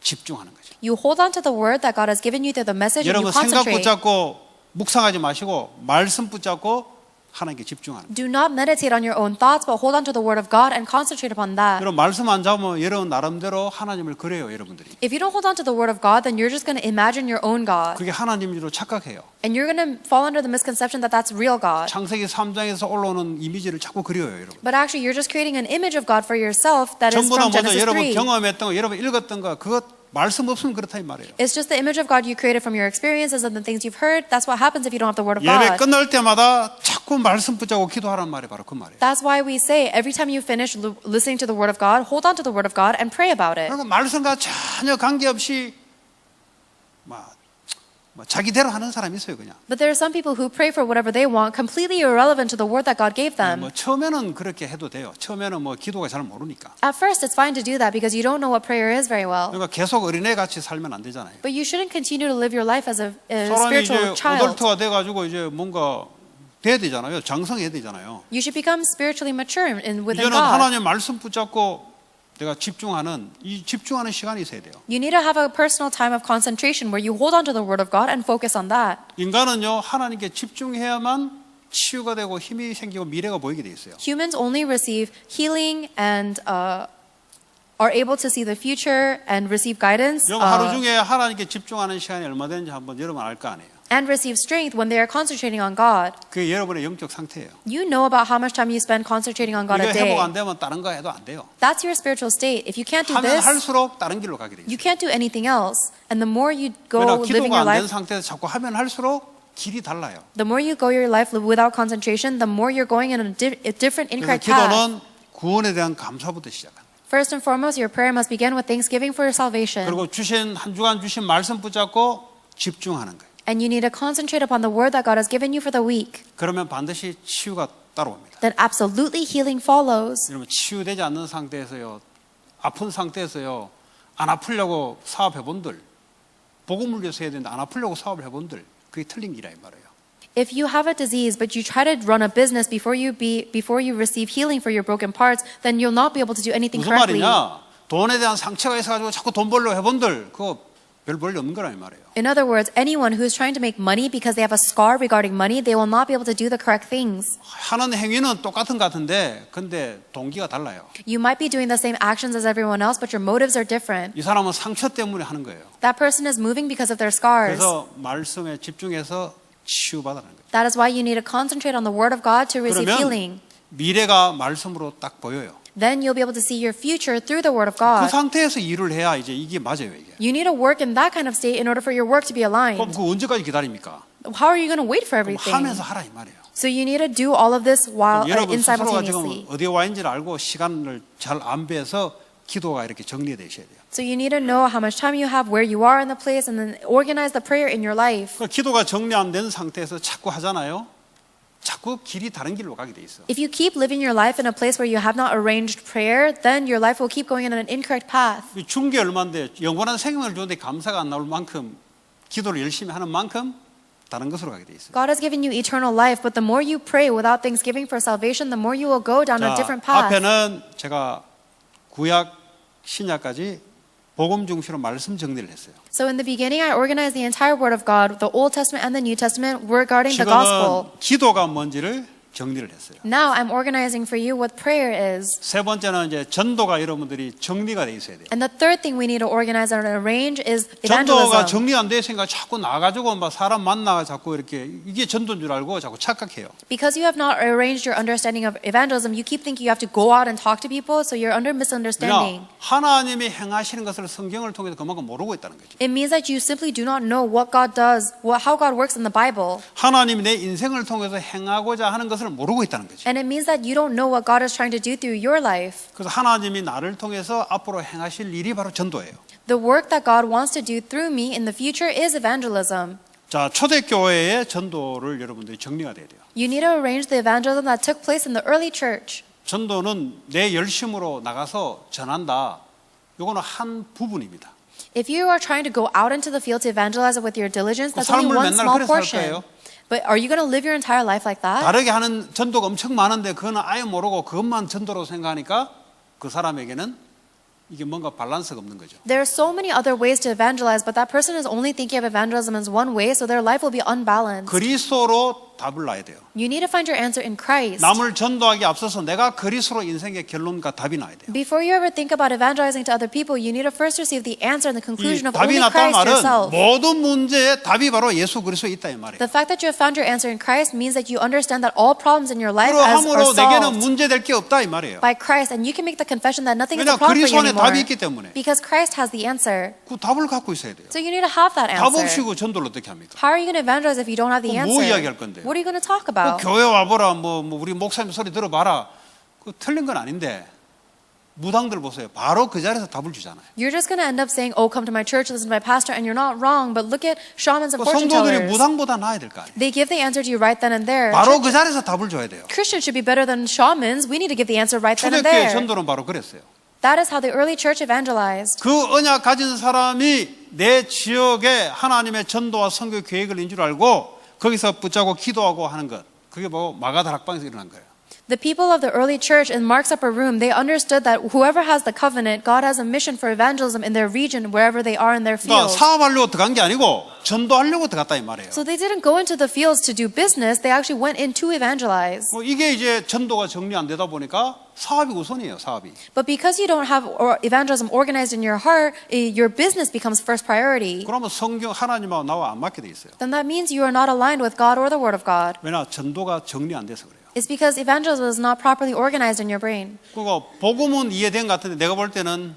집중하는 거죠. You hold on to the word that God has given you through the message and you 여러분 생각 concentrate. 붙잡고 묵상하지 마시고 말씀 붙잡고 하나님께 집중하는 거예요. Do not meditate on your own thoughts, but hold on to the word of God and concentrate upon that. 여러분 말씀 안 잡으면 여러분 나름대로 하나님을 그래요, 여러분들이. If you don't hold on to the word of God, then you're just going to imagine your own God. 그게 하나님인 줄 착각해요. And you're going to fall under the misconception that that's real God. 창세기 3장에서 올라오는 이미지를 자꾸 그려요, 여러분. But actually, you're just creating an image of God for yourself that is 전부 다 from 먼저 Genesis 여러분 3. 경험했던 거, 여러분 읽었던 거 그것 말씀 없으면 그렇다 이 말이에요. It's just the image of God you created from your experiences and the things you've heard. That's what happens if you don't have the word of 예배 God. 끝날 때마다 자꾸 말씀 붙잡고 기도하라는 말이 바로 그 말이에요. That's why we say every time you finish listening to the word of God, hold on to the word of God and pray about it. 그러니까 말씀과 전혀 관계없이 자기대로 하는 사람이 있어요, 그냥. But there are some people who pray for whatever they want, completely irrelevant to the word that God gave them. 처음에는 그렇게 해도 돼요. 처음에는 기도가 잘 모르니까. At first, it's fine to do that because you don't know what prayer is very well. 그러니까 계속 어린애 같이 살면 안 되잖아요. But you shouldn't continue to live your life as a 사람이 이제 spiritual child. 어덜트가 돼가지고 이제 뭔가 돼야 되잖아요. 장성해야 되잖아요. You should become spiritually mature within 이제는 God. 하나님 말씀 붙잡고 내가 집중하는 시간이 있어야 돼요. You need to have a personal time of concentration where you hold on to the word of God and focus on that. 인간은요 하나님께 집중해야만 치유가 되고 힘이 생기고 미래가 보이게 돼 있어요. Humans only receive healing and are able to see the future and receive guidance 여러분 하루 중에 하나님께 집중하는 시간이 얼마 되는지 한번 여러분 알 거 아니에요. and receive strength when they are concentrating on God. 그게 여러분의 영적 상태예요. You know about how much time you spend concentrating on God 이게 a day. 회복 안 되면 다른 거 해도 안 돼요. That's your spiritual state. If you can't do 하면 this, 할수록 다른 길로 가게 돼 있어요. you can't do anything else. And the more you go 그러나 living 기도가 your 안 된 life, 상태에서 자꾸 하면 할수록 길이 달라요. the more you go your life without concentration, the more you're going in a different 그래서 incorrect path. 기도는 구원에 대한 감사부터 시작합니다. First and foremost, your prayer must begin with thanksgiving for your salvation. 그리고 한 주간 주신 말씀 붙잡고 집중하는 거예요. And you need to concentrate upon the word that God has given you for the week. 그러면 반드시 치유가 따라옵니다. Then absolutely healing follows. 여러분 치유되지 않는 상태에서요, 아픈 상태에서요, 안 아프려고 사업해 본들, 복음을 위해서 해야 되는데 안 아프려고 사업을 해본들 그게 틀린 길이야 이 말이에요. If you have a disease, but you try to run a business before you receive healing for your broken parts, then you'll not be able to do anything 무슨 correctly. 말이냐? 돈에 대한 상처가 있어가지고 자꾸 돈 벌려 해본들 그거 별 볼일 없는 거란 말이에요. In other words, anyone who's trying to make money because they have a scar regarding money, they will not be able to do the correct things. 하는 행위는 똑같은 것 같은데 근데 동기가 달라요. You might be doing the same actions as everyone else, but your motives are different. 이 사람은 상처 때문에 하는 거예요. That person is moving because of their scars. 그래서 말씀에 집중해서 치유받아라는 거예요. That is why you need to concentrate on the Word of God to receive healing. 그러면 미래가 말씀으로 딱 보여요. Then you'll be able to see your future through the Word of 그 God. 상태에서 일을 해야 이제 이게 맞아요, 이게. You need to work in that kind of state in order for your work to be 그럼 aligned. 그 언제까지 기다립니까? How are you going to wait for 그럼 everything? 하면서 하라 이 말이에요. So you need to do all of this while 여러분 in 스스로가 simultaneously. 지금 어디에 와 있는지를 알고 시간을 잘 안배해서 기도가 이렇게 정리되셔야 돼요. So you need to know how much time you have, where you are in the place, and then organize the prayer in your life. 그 기도가 정리 안 된 상태에서 자꾸 하잖아요. 자꾸 길이 다른 길로 가게 돼 있어. If you keep living your life in a place where you have not arranged prayer, then your life will keep going in an incorrect path. 준 게 얼마인데 영원한 생명을 주는데 감사가 안 나올 만큼 기도를 열심히 하는 만큼 다른 것으로 가게 돼 있어요. God has given you eternal life, but the more you pray without thanksgiving for salvation, the more you will go down a 자, different path. 앞에는 제가 구약 신약까지 복음 중심으로 말씀 정리를 했어요. So in the beginning, I organized the entire Word of God, the Old Testament and the New Testament, regarding the gospel. 지금은 기도가 뭔지를 정리를 했어요. Now I'm organizing for you what prayer is. 세 번째는 이제 전도가 여러분들이 정리가 돼 있어야 돼요. And the third thing we need to organize and arrange is 전도가 evangelism. 정리 안 돼 있으니까 자꾸 나가지고 막 사람 만나가 자꾸 이렇게 이게 전도인 줄 알고 자꾸 착각해요. Because you have not arranged your understanding of evangelism, you keep thinking you have to go out and talk to people, so you're under misunderstanding. 그냥 하나님이 행하시는 것을 성경을 통해서 그만큼 모르고 있다는 거죠. It means that you simply do not know what God does, how God works in the Bible. 하나님이 내 인생을 통해서 행하고자 하는 것을 모르고 있다는 거죠. And it means that you don't know what God is trying to do through your life. 그래서 하나님이 나를 통해서 앞으로 행하실 일이 바로 전도예요. The work that God wants to do through me in the future is evangelism. 자, 초대교회의 전도를 여러분들이 정리가 돼야 돼요. You need to arrange the evangelism that took place in the early church. 전도는 내 열심으로 나가서 전한다. 이거는 한 부분입니다. If you are trying to go out into the field to evangelize with your diligence, that's 삶을 only one 맨날 small 그래서 살 portion. 거예요? But are you going to live your entire life like that? 다르게 하는 전도가 엄청 많은데 그거는 아예 모르고 그것만 전도로 생각하니까 그 사람에게는 이게 뭔가 밸런스가 없는 거죠. There are so many other ways to evangelize, but that person is only thinking of evangelism as one way, so their life will be unbalanced. 그리스도로 답을 놔야 돼요. You need to find your answer in Christ. 남을 전도하기 앞서서 내가 그리스도로 인생의 결론과 답이 나야 돼요. Before you ever think about evangelizing to other people, you need to first receive the answer and the 이 conclusion of 답이 only 났다는 Christ 말은 yourself. 모든 문제의 답이 바로 예수 그리스도에 있다 이 말이에요. The fact that you have found your answer in Christ means that you understand that all problems in your life are 그러함으로 내게는 solved 문제될 게 없다 이 말이에요. by Christ, and you can make the confession that nothing is 왜냐 a problem for 그리스도 you 안에 anymore 답이 있기 때문에 because Christ has the answer. 그 답을 갖고 있어야 돼요. So you need to have that 답 없이 answer. 그 전도를 어떻게 합니까? How are you going to evangelize if you don't have the 그럼 뭐 answer? 이야기할 건데요? What are you going to talk about? 교회 와보라 뭐 우리 목사님 소리 들어봐라 그 틀린 건 아닌데 무당들 보세요. 바로 그 자리에서 답을 주잖아요. You're just going to end up saying, oh, come to my church, listen to my pastor, and you're not wrong, but look at shamans and 그 fortune 성도들이 tellers. 무당보다 나아야 될 거 아니에요. They give the answer to you right then and there. 바로 그 자리에서 답을 줘야 돼요. Christians should be better than shamans. We need to give the answer right then and 초대교회 there. 전도는 바로 그랬어요. That is how the early church evangelized. 그 언약 가진 사람이 내 지역에 하나님의 전도와 선교 계획을 인 줄 알고 거기서 붙잡고 기도하고 하는 것. 그게 뭐 마가다락방에서 일어난 거예요. The people of the early church in Mark's upper room, they understood that whoever has the covenant, God has a mission for evangelism in their region, wherever they are in their 그러니까 field. 사업하려고 들어간 게 아니고 전도하려고 들어갔다 이 말이에요. So they didn't go into the fields to do business, they actually went in to evangelize. 뭐 이게 이제 전도가 정리 안 되다 보니까 사업이 우선이에요, 사업이. But because you don't have evangelism organized in your heart, your business becomes first priority. 그러면 성경 하나님하고 나와 안 맞게 돼 있어요. Then that means you are not aligned with God or the Word of God. 왜냐 전도가 정리 안 돼서 그래요. It's because evangelism is not properly organized in your brain. 그거 복음은 이해된 것 같은데 내가 볼 때는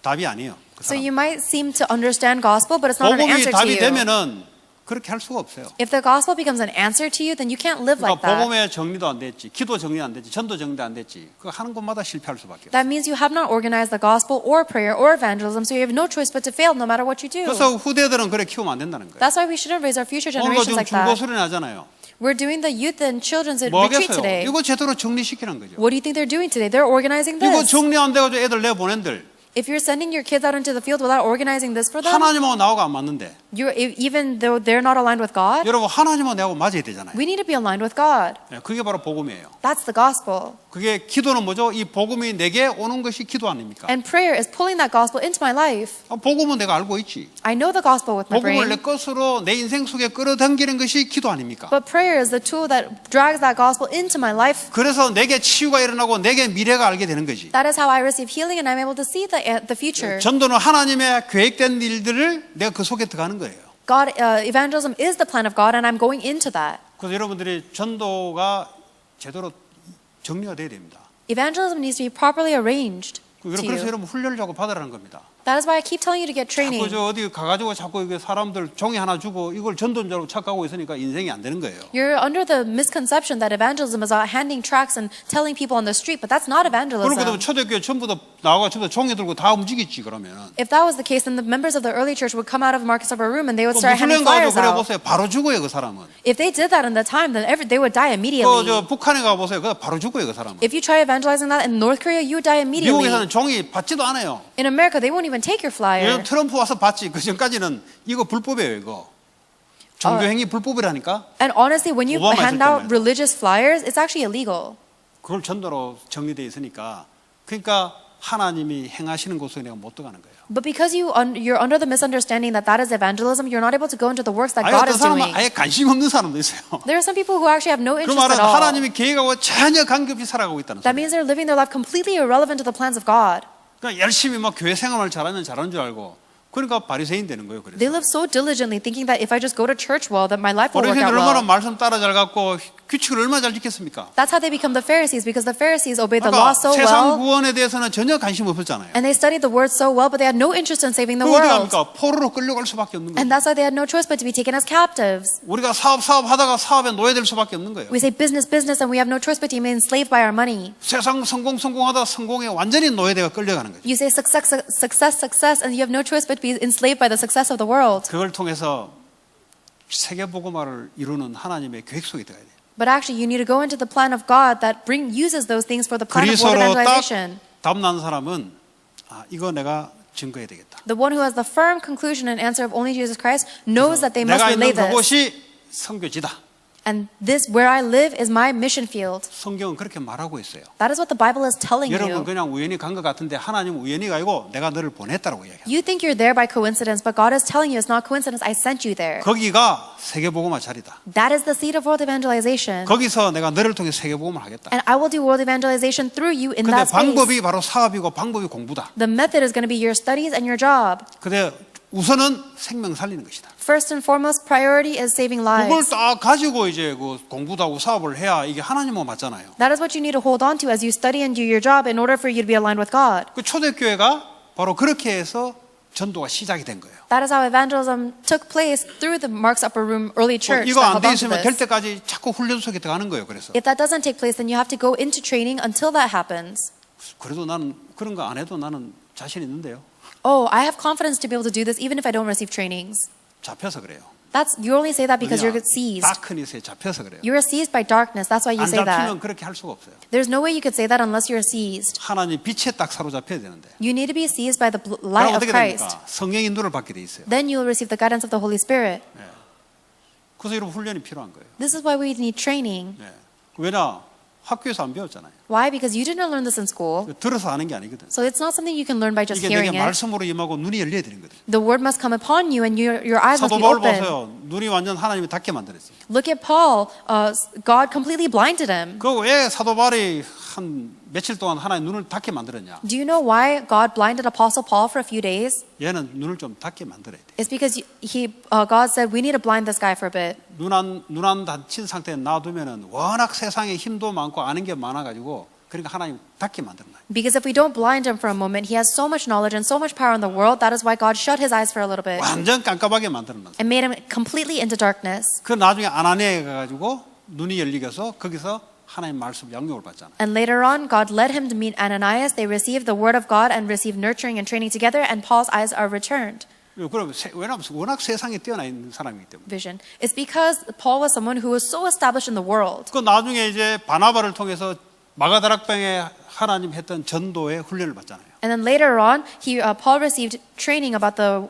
답이 아니에요. 그 So 사람. you might seem to understand gospel, but it's not an 복음이 answer to 답이 you. 되면은 그렇게 할 수가 없어요. If the gospel becomes an answer to you, then you can't live like 그러니까 that. 복음의 정리도 안 됐지, 기도 정리 안 됐지, 전도 정리 안 됐지. 그 하는 곳마다 실패할 수밖에 없어요. That means you have not organized the gospel or prayer or evangelism, so you have no choice but to fail no matter what you do. 그래서 후대들은 그래 키우면 안 된다는 거예요. That's why we shouldn't raise our future 오늘 generations 지금 like that. 중고수련 하잖아요. We're doing the youth and children's 뭐 retreat 하겠어요? today. 이거 제대로 정리시키는 거죠. What do you think they're doing today? They're organizing 이거 this. 정리 안 돼가지고 애들 내보낸들. If you're sending your kids out into the field without organizing this for them, 하나님하고 나하고 안 맞는데 even though they're not aligned with God, 여러분 하나님하고 나하고 맞아야 되잖아요. we need to be aligned with God. 네, 그게 바로 복음이에요. That's the gospel. 그게 기도는 뭐죠? 이 복음이 내게 오는 것이 기도 아닙니까? And prayer is pulling that gospel into my life. 복음은 내가 알고 있지. I know the gospel with my 복음을 내 brain, 것으로 내 인생 속에 끌어당기는 것이 기도 아닙니까? but prayer is the tool that drags that gospel into my life. 그래서 내게 치유가 일어나고 내게 미래가 알게 되는 거지. That is how I receive healing and I'm able to see the future. 전도는 하나님의 계획된 일들을 내가 그 속에 들어가는 거예요. God, evangelism is the plan of God and I'm going into that. 그래서 여러분들이 전도가 제대로 정리가 돼야 됩니다. Evangelism needs to be properly arranged to 그래서 you. 여러분 훈련을 자꾸 받으라는 겁니다. That is why I keep telling you to get 자꾸 training. 저 어디 가가지고 자꾸 이게 사람들 종이 하나 주고 이걸 전도인 줄 알고 착각하고 있으니까 인생이 안 되는 거예요. You're under the misconception that evangelism is about handing tracts and telling people on the street, but that's not 그러고도 evangelism. 초대교회 전부 다 나와가 전부 종이 들고 다 움직이지 그러면. If that was the case, then the members of the early church would come out of Marcus Upper Room and they would 그 start handing 무슬림 가서 flyers 그래 out. 보세요. 바로 죽어요 그 사람은. If they did that in the time, then they would die 그 immediately. 저 북한에 가 보세요. 그 바로 죽어요 그 사람은. If you try evangelizing that in North Korea, you would die immediately. 미국에서는 종이 받지도 않아요. In America, they won't even take your flyer. 요즘 트럼프 와서 받지. 그 전까지는 이거 불법이에요 이거. 종교행위 불법이라니까. And honestly, when you 오바마 hand 있을 out 때만. religious flyers, it's actually illegal. 그걸 전도로 정리되어 있으니까. 그러니까 하나님이 행하시는 곳에 내가 못 들어가는 거예요. But because you're under the misunderstanding that that is evangelism, you're not able to go into the works that 아예 God 어떤 is 사람은 doing. 아예 관심 없는 사람도 있어요. There are some people who actually have no 그 interest 말은 at all. 하나님이 계획하고 전혀 관계없이 살아가고 있다는 That 소리예요. means they're living their life completely irrelevant to the plans of God. 그러니까 열심히 막 교회 생활을 잘하는 줄 알고 그러니까 바리새인 되는 거예요. 그래서 They live so diligently thinking that if I just go to church well, that my life will work 바리새인들 out 얼마나 well. 말씀 따라 잘 갖고 규칙을 얼마나 잘 지켰습니까? That's how they become the Pharisees, because the Pharisees obeyed the law 그러니까 so 세상 well, 구원에 대해서는 전혀 관심 없었잖아요. and they studied the word so well, but they had no interest in saving the 그 어디 world. 갑니까? 포로로 끌려갈 수밖에 없는 거예요. And that's why they had no choice but to be taken as captives. 우리가 사업 하다가 사업에 노예될 수밖에 없는 거예요. We say business, and we have no choice but to be enslaved by our money. 세상 성공하다 성공에 완전히 노예되가 끌려가는 거죠. You say success, and you have no choice but to be enslaved by the success of the world. 그걸 통해서 세계복음화를 이루는 하나님의 계획 속에 들어가야 돼요. But actually, you need to go into the plan of God that uses those things for the plan of world 그리스도로 딱 evangelization. 답난 사람은 이거 내가 증거해야 되겠다. The one who has the firm conclusion and answer of only Jesus Christ knows that they must 내가 relay 있는 this. 그곳이 선교지다. And this, where I live, is my mission field. 성경은 그렇게 말하고 있어요. That is what the Bible is telling 여러분 you. 그냥 우연히 간 것 같은데 하나님은 우연히가 아니고 내가 너를 보냈다라고 이야기해요. You think you're there by coincidence, but God is telling you it's not coincidence. I sent you there. 거기가 세계복음화 자리다. That is the seat of world evangelization. 거기서 내가 너를 통해 세계복음을 하겠다. And I will do world evangelization through you in 근데 that space. 방법이 바로 사업이고 방법이 공부다. The method is going to be your studies and your job. 근데 우선은 생명 살리는 것이다. First and foremost, priority is saving 그걸 lives. 딱 가지고 이제 그 공부도 하고 사업을 해야 이게 하나님과 맞잖아요. That is what you need to hold on to as you study and do your job in order for you to be aligned with God. 그 초대교회가 바로 그렇게 해서 전도가 시작이 된 거예요. That is how evangelism took place through the Mark's Upper Room early church. 이거 안 that held 돼 on to 있으면 될 this. 때까지 자꾸 훈련 속에 들어가는 거예요. 그래서 If that doesn't take place, then you have to go into training until that happens. 그래도 나는 그런 거 안 해도 나는 자신 있는데요. Oh, I have confidence to be able to do this even if I don't receive trainings. 잡혀서 그래요. You only say that because you're 왜냐? seized. 다크니스에 잡혀서 그래요. You are seized by darkness. That's why you 안 say that. 잡히면 그렇게 할 수가 없어요. There's no way you could say that unless you're seized. 하나님 빛에 딱 사로잡혀야 되는데. You need to be seized by the 그럼 light of 어떻게 Christ. 됩니까? 성령 인도를 받게 돼 있어요. Then you will receive the guidance of the Holy Spirit. 그래서 이런 훈련이 필요한 거예요. This is why we need training. 왜냐? 학교에서 안 배웠잖아요. Why? Because you didn't learn this in school. 들어서 아는 게 아니거든. So it's not something you can learn by just 이게 내게 hearing it. 말씀으로 임하고 눈이 열려야 되는 거든. The word must come upon you and your eyes must 사도 be 바울 open. 보세요. 눈이 완전 하나님이 닫게 만들었어요. Look at Paul. God completely blinded him. 그 왜 사도 바울이 한 며칠 동안 하나님 눈을 닫게 만들었냐? Do you know why God blinded Apostle Paul for a few days? 얘는 눈을 좀 닫게 만들어야 돼. It's because God said we need to blind this guy for a bit. 눈안 닫힌 상태에 놔두면은 워낙 세상에 힘도 많고 아는 게 많아가지고 그러니까 하나님 닫게 만드는 거예요. Because if we don't blind him for a moment, he has so much knowledge and so much power in the world. That is why God shut his eyes for a little bit 완전 깜깜하게 만드는 거예요. and made him completely into darkness. 그 나중에 아나니아에 가가지고 눈이 열리겨서 거기서 하나님 말씀 양육을 받잖아요. And later on, God led him to meet Ananias. They received the word of God and received nurturing and training together, and Paul's eyes are returned. 그럼 왜냐하면 워낙 세상에 뛰어나 있는 사람이기 때문에. Vision. It's because Paul was someone who was so established in the world. 그 나중에 이제 바나바를 통해서 마가다락방에 하나님 했던 전도의 훈련을 받잖아요. And then later on, Paul received training about the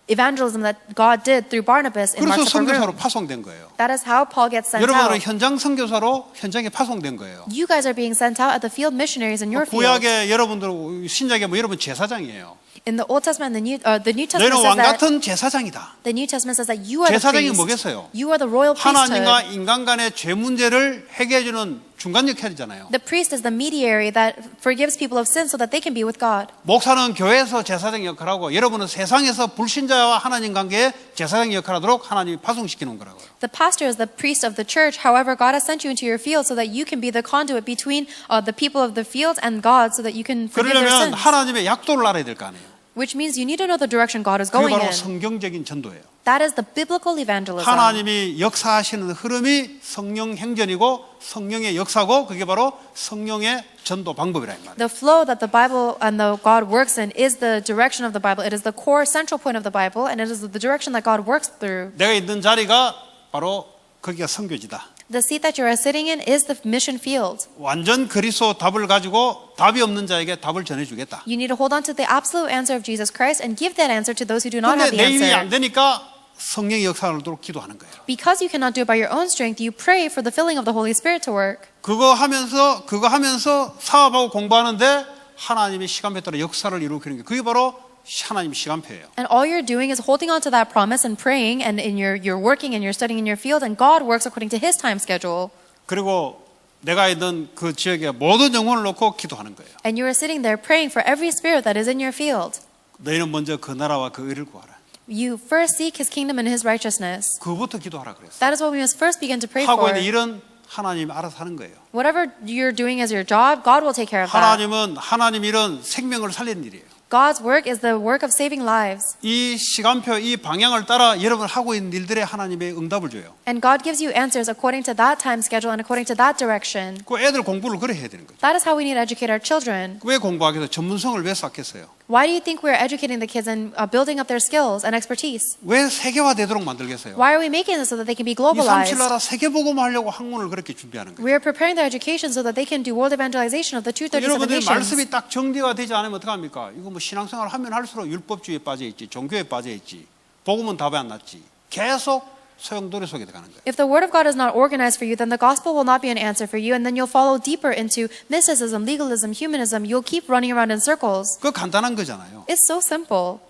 evangelism that God did through Barnabas in 그래서 Mark's upper 선교사로 room. 파송된 거예요. That is how Paul gets sent 여러분들은 out. 현장 선교사로 현장에 파송된 거예요. You guys are being sent out at the field missionaries in your field. 구약에 여러분들 신약에 뭐 여러분 제사장이에요. In the Old Testament, the New Testament 너희는 왕 says that 같은 제사장이다. the New Testament says that you are the 제사장이 priest. 뭐겠어요? You are the royal priesthood. 하나님과 인간 간의 죄 문제를 해결해주는 중간 역할이잖아요. The priest is the mediator that forgives people of sin so that they can be with God. 목사는 교회에서 제사장 역할하고 여러분은 세상에서 불신자와 하나님 관계에 제사장 역할하도록 하나님이 파송시키는 거라고요. The pastor is the priest of the church. However, God has sent you into your field so that you can be the conduit between the people of the field and God so that you can forgive their 그러려면 sins. 하나님의 약도를 알아야 될 거 아니에요. Which means you need to know the direction God is 그게 going 바로 in. 성경적인 전도예요. That is the biblical evangelism. 하나님이 역사하시는 흐름이 성령 행전이고 성령의 역사고 그게 바로 성령의 전도 방법이라 이 말이에요. The flow that the Bible and the God works in is the direction of the Bible. It is the core central point of the Bible, and it is the direction that God works through. 내가 있는 자리가 바로 거기가 선교지다. The seat that you are sitting in is the mission field. 완전 그리스도 답을 가지고 답이 없는 자에게 답을 전해주겠다. You need to hold on to the absolute answer of Jesus Christ and give that answer to those who do not 그런데 have the 내 힘이 answer. 안 되니까 성령의 역사를 하도록 기도하는 거예요. Because you cannot do it by your own strength, you pray for the filling of the Holy Spirit to work. 그거 하면서 사업하고 공부하는데 하나님의 시간표에 따라 역사를 이루는 게 그게 바로 하나님의 시간표예요. And all you're doing is holding on to that promise and praying, and you're working and you're studying in your field, and God works according to His time schedule. 그리고 내가 있는 그 지역에 모든 영혼을 놓고 기도하는 거예요. And you are sitting there praying for every spirit that is in your field. 너희는 먼저 그 나라와 그 의를 구하라. You first seek His kingdom and His righteousness. 그부터 기도하라 그랬어요. That is what we must first begin to pray 하고 for. 있는 일은 하나님이 알아서 하는 거예요. Whatever you're doing as your job, God will take care of that. 하나님 일은 생명을 살리는 일이에요. God's work is the work of saving lives. 이 시간표, 이 방향을 따라 여러분 하고 있는 일들에 하나님의 응답을 줘요. And God gives you answers according to that time schedule and according to that direction. 그 애들 공부를 그래 해야 되는 거죠. That is how we need to educate our children. 왜 공부하게 해서 전문성을 왜 쌓겠어요? Why do you think we're educating the kids and building up their skills and expertise? 왜 세계화되도록 만들겠어요? Why are we making this so that they can be 237 globalized? 나라 세계복음 하려고 학문을 그렇게 준비하는 거예요. We are preparing their education so that they can do world evangelization of the 237 여러분들이 nations. 말씀이 딱 정리가 되지 않으면 어떡합니까? 이거 뭐 신앙생활 하면 할수록 율법주의에 빠져있지, 종교에 빠져있지, 복음은 답이 안 났지. 계속 소용돌이 속에 들어가는 거예요. If the word of God is not organized for you, then the gospel will not be an answer for you, and then you'll follow deeper into mysticism, legalism, humanism. You'll keep running around in circles. 그거 간단한 거잖아요. It's so simple.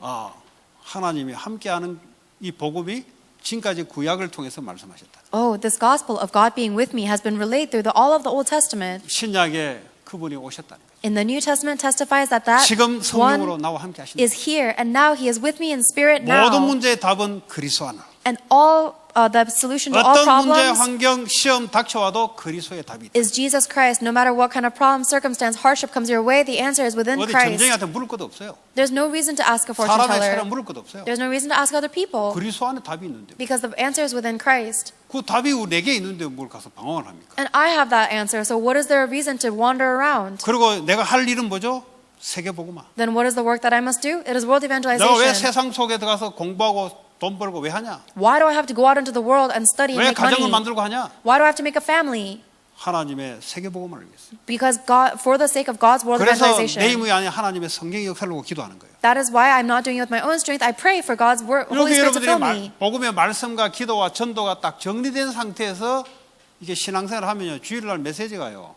하나님이 함께하는 이 복음이 지금까지 구약을 통해서 말씀하셨다. Oh, this gospel of God being with me has been relayed through all of the Old Testament. 신약에 그분이 오셨다는 거예요. In the New Testament testifies that 지금 성령으로 one 나와 함께 하신다. is here, and now He is with me in spirit 모든 now. 문제의 답은 그리스도 안에. And all the solution to all 어떤 문제, problems 환경, 시험 닥쳐와도 그리스도의 답이 있다. is Jesus Christ. No matter what kind of problem, circumstance, hardship comes your way, the answer is within 어디 Christ. 전쟁한테 물을 것도 없어요. There's no reason to ask a fortune 사람의 teller. 사람 물을 것도 없어요. There's no reason to ask other people 그리스도 안에 답이 있는데. because the answer is within Christ. 그 답이 내게 있는데 뭘 가서 방황을 합니까? And I have that answer, so what is there a reason to wander around? 그리고 내가 할 일은 뭐죠? 세계복음화. Then what is the work that I must do? It is world 내가 왜 evangelization. 세상 속에 들어가서 공부하고 돈 벌고 왜 하냐? Why do I have to go out into the world and study and 왜 make money? 가정을 만들고 하냐? Why do I have to make a family? 하나님의 세계복음을 위해서. Because God, for the sake of God's world 그래서 내 evangelization. 힘이 아니라 하나님의 성령의 역사를 보고 기도하는 거예요. That is why I'm not doing it with my own strength. I pray for God's Holy 이렇게 Spirit to 여러분들이 fill me. 복음의 말씀과 기도와 전도가 딱 정리된 상태에서 이게 신앙생활을 하면요 주일날 메시지가요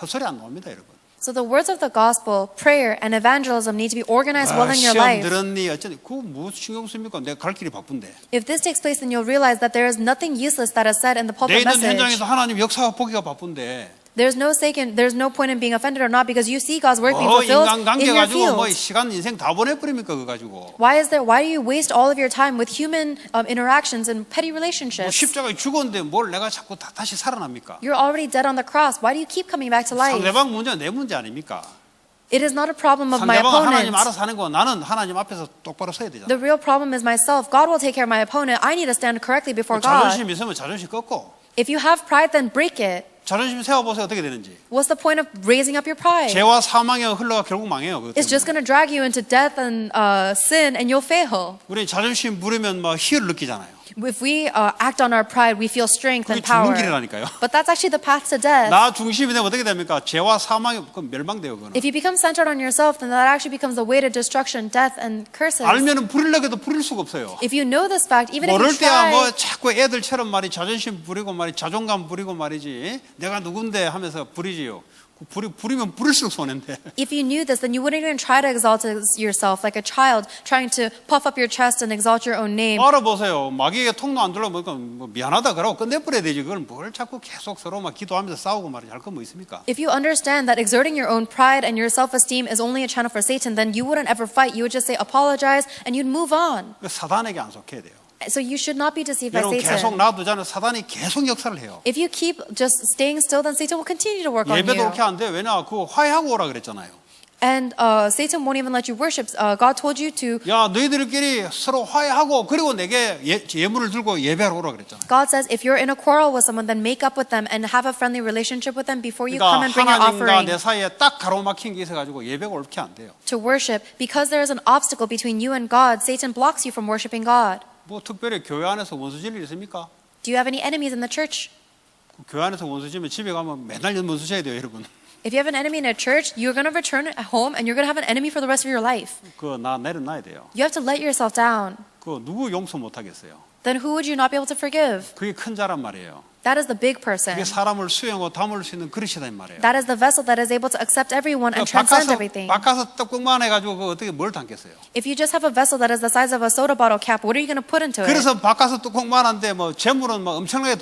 헛소리 안 나옵니다, 여러분. So the words of the gospel, prayer, and evangelism need to be organized well in your 시험 life. 들었니 어쩌니 그거 뭐 신경 씁니까? 내가 갈 길이 바쁜데. If this takes place, then you'll realize that there is nothing useless that is said in the 내 pulpit 있는 message. 현장에서 하나님 역사가 보기가 바쁜데. There's no point in being offended or not because you see God's work being 뭐 fulfilled 인간관계 in your 가지고 뭐 field. 시간 인생 다 보내버립니까 그거 가지고. Why do you waste all of your time with human interactions and petty 뭐 relationships? 십자가에 죽었는데 뭘 내가 자꾸 다시 살아납니까? You're already dead on the cross. Why do you keep coming back to life? 상대방 문제가 내 문제 아닙니까? It is not a problem of my 상대방은 하나님 opponent. 알아서 하는 거 나는 하나님 앞에서 똑바로 서야 되잖아. The real problem is myself. God will take care of my opponent. I need to stand correctly before God. 자존심 있으면 자존심 꺾고 If you have pride, then break it. 자존심 세워보세요 어떻게 되는지. What's the point of raising up your pride? 죄와 사망에 흘러가 결국 망해요. 그것 It's just 때문에. going to drag you into death and sin, and you'll fail. 우리 자존심 부리면 막 희열 느끼잖아요. If we act on our pride, we feel strength 그게 and power. 죽는 길이라니까요. But that's actually the path to death. 나 중심이 되면 어떻게 됩니까? 죄와 사망이 멸망돼요. 그거는. If you become centered on yourself, then that actually becomes the way to destruction, death, and curses. 알면은 부리려고 해도 부릴 수가 없어요. If you know this fact, even if 모를 you 때야 try, 뭐 자꾸 애들처럼 말이 자존심 부리고 말이 자존감 부리고 말이지 내가 누군데 하면서 부리지요. 부리면 부릴수록 손해인데. if you knew this, then you wouldn't even try to exalt yourself like a child trying to puff up your chest and exalt your own name. 알아보세요. 마귀에게 통로 안 들려면 뭐 미안하다 그러고 끝내버려야 되지. 그걸 뭘 자꾸 계속 서로 막 기도하면서 싸우고 말이지 할 거 뭐 있습니까? If you understand that exerting your own pride and your self-esteem is only a channel for Satan, then you wouldn't ever fight. You would just say apologize and you'd move on. 사단에게 안 속해야 돼요. So you should not be deceived by 여러분 계속 Satan. 놔두자면 사단이 계속 역사를 해요. If you keep just staying still, then Satan will continue to work on 예배도 you. 그렇게 안 돼. 왜냐? 그거 화해하고 오라 그랬잖아요. And Satan won't even let you worship. God told you to. 야 너희들끼리 서로 화해하고 그리고 내게 예물을 들고 예배하러 오라 그랬잖아요. God says if you're in a quarrel with someone, then make up with them and have a friendly relationship with them before you come 그러니까 and bring your 하나님과 offering 내 사이에 딱 가로막힌 게 있어가지고 예배가 옳게 안 돼요. to worship. Because there is an obstacle between you and God, Satan blocks you from worshiping God. 뭐 특별히 교회 안에서 원수질 일 있습니까? Do you have any enemies in the church? 교회 안에서 원수지면 집에 가면 맨날 원수 져야 돼요, 여러분. If you have an enemy in a church, you're going to return at home and you're going to have an enemy for the rest of your life. 그거 나 내려놔야 돼요. You have to let yourself down. 그거 누구 용서 못 하겠어요. Then who would you not be able to forgive? 그게 큰 자란 말이에요. That is the big person. 그게 사람을 수용하고 담을 수 있는 그릇이다 이 말이에요. That is the vessel that is able to accept everyone and transcend everything. 바꿔서 뚜껑만 해가지고 그 어떻게 뭘 담겠어요? If you just have a vessel that is the size of a soda bottle cap, what are you going to put into it? 그래서 바꿔서 뚜껑만 한데 뭐 재물은 막 엄청나게